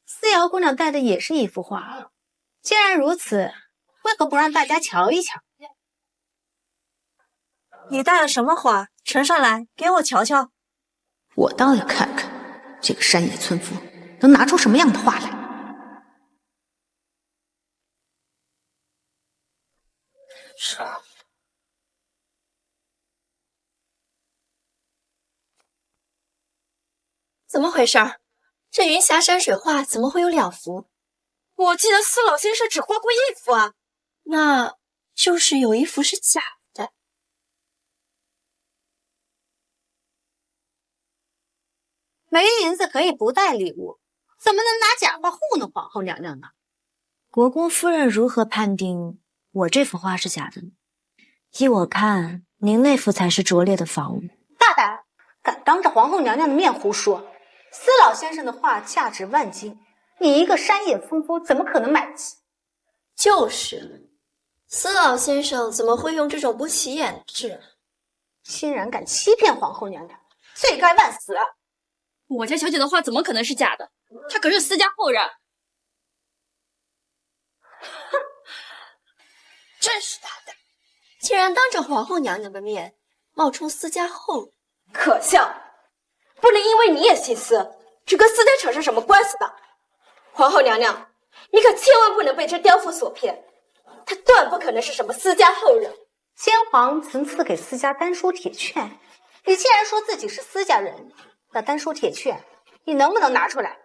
思瑶姑娘带的也是一幅画，既然如此，为何不让大家瞧一瞧？你带了什么画？呈上来给我瞧瞧。我倒要看看这个山野村夫能拿出什么样的画来。是啊，怎么回事？这云霞山水画怎么会有2幅？我记得司老先生只画过1幅啊。那就是有1幅是假的。没银子可以不带礼物，怎么能拿假画糊弄皇后娘娘呢？国公夫人如何判定我这幅画是假的呢？依我看，您那幅才是拙劣的仿物。大胆，敢当着皇后娘娘的面胡说！司老先生的画价值万金，你一个山野村夫怎么可能买得起？就是，司老先生怎么会用这种不起眼的字？竟然敢欺骗皇后娘娘，罪该万死！我家小姐的画怎么可能是假的？她可是司家后人。哼，真是大胆，竟然当着皇后娘娘的面冒充司家后人，可笑！不能因为你也姓司，就跟司家扯上什么关系吧？皇后娘娘，你可千万不能被这刁妇所骗，她断不可能是什么司家后人。先皇曾赐给司家丹书铁券，你既然说自己是司家人，那丹书铁券你能不能拿出来？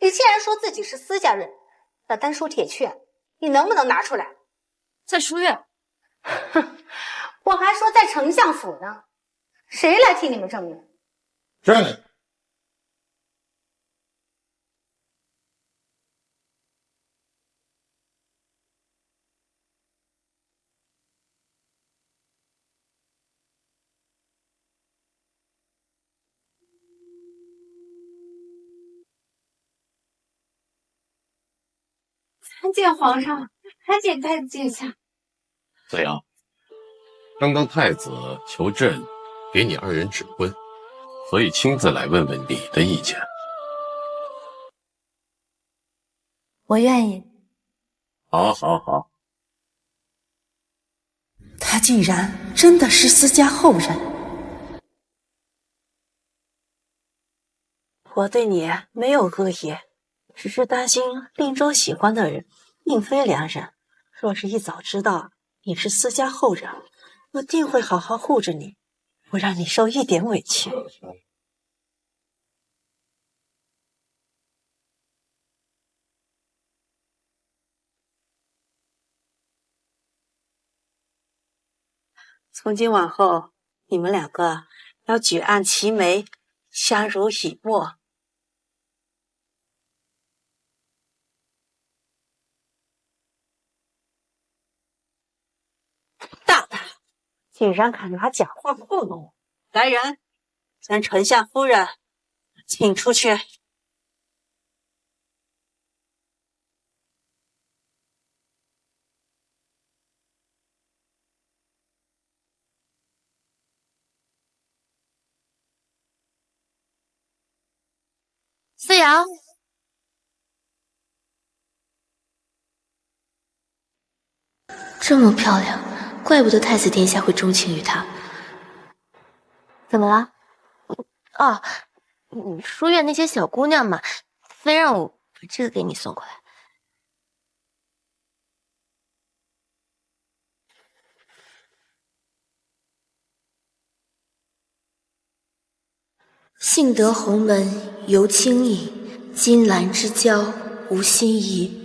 你既然说自己是司家人，那丹书铁券你能不能拿出来？在书院。哼，我还说在丞相府呢，谁来替你们证明？是。参见皇上，参见太子殿下。子瑶，刚刚太子求朕给你2人指婚，所以亲自来问问你的意见。我愿意。好，好，好。他竟然真的是司家后人。我对你没有恶意，只是担心令州喜欢的人并非良人。若是一早知道你是司家后人，我定会好好护着你，不让你受一点委屈。从今往后，你们2个要举案齐眉，相濡以沫。大胆，竟然敢拿假话糊弄我！来人，将丞相夫人请出去。思瑶，这么漂亮，怪不得太子殿下会钟情于她。怎么了？哦，书院那些小姑娘嘛，非让我把这个给你送过来。幸得鸿门犹轻盈，金兰之交无心仪。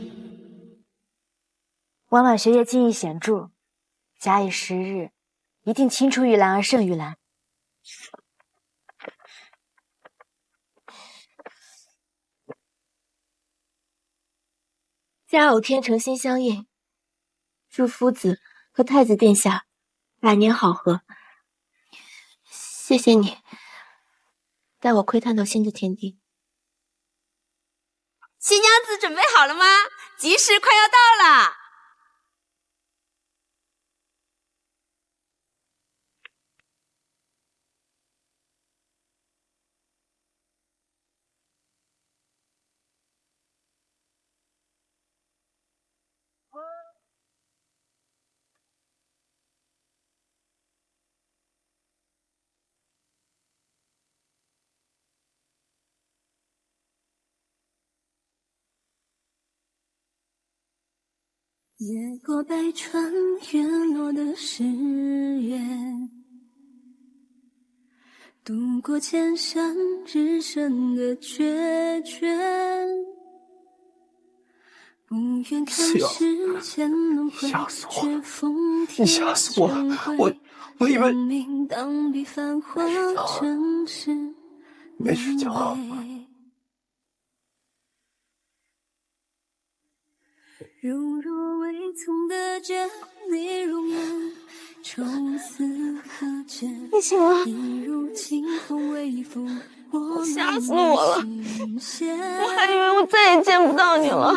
婉婉学业技艺显著，假以时日，一定青出于蓝而胜于蓝。佳偶天成心相印，祝夫子和太子殿下百年好合。谢谢你，带我窥探到新的天地。新娘子准备好了吗？吉时快要到了。越过百川，月落的誓言，渡过千山，只剩的决绝。不愿看世间轮回，却风停吓死我了！我以为当比繁华城市没睡觉。如若未曾得见你容颜，愁思可见。你醒了？一如清风微拂，吓死我了！我还以为我再也见不到你了。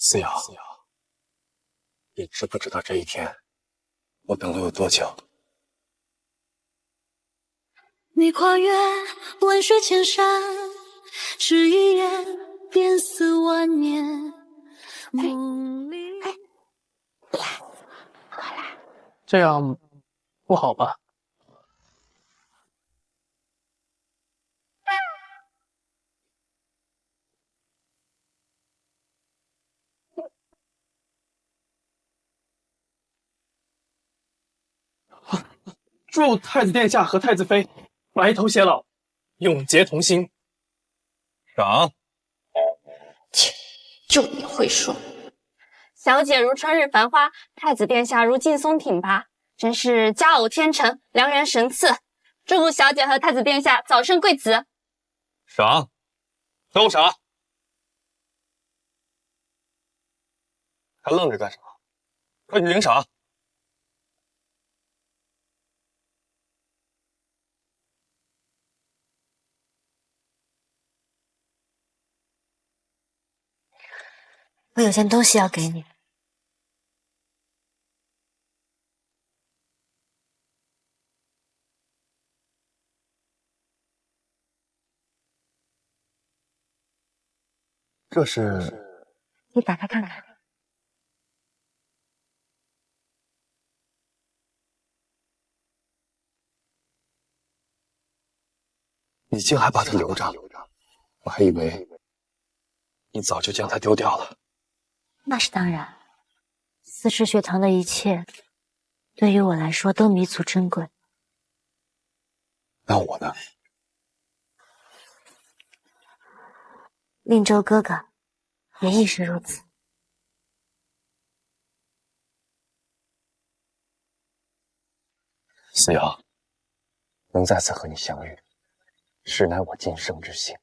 思瑶，你知不知道这一天我等了有多久？你跨越万水千山，只一眼，便似万年。梦里，这样不好吧？祝太子殿下和太子妃白头偕老，永结同心。赏。切，就你会说。小姐如春日繁花，太子殿下如劲松挺拔，真是佳偶天成，良缘神赐。祝小姐和太子殿下早生贵子。赏，都赏。还愣着干什么？快去领赏。我有件东西要给你。这是？你打开看看。你竟还把它留着？我还以为你早就将它丢掉了。那是当然，四世学堂的一切，对于我来说都弥足珍贵。那我呢？令州哥哥也亦是如此。思瑶，能再次和你相遇，实乃我今生之幸。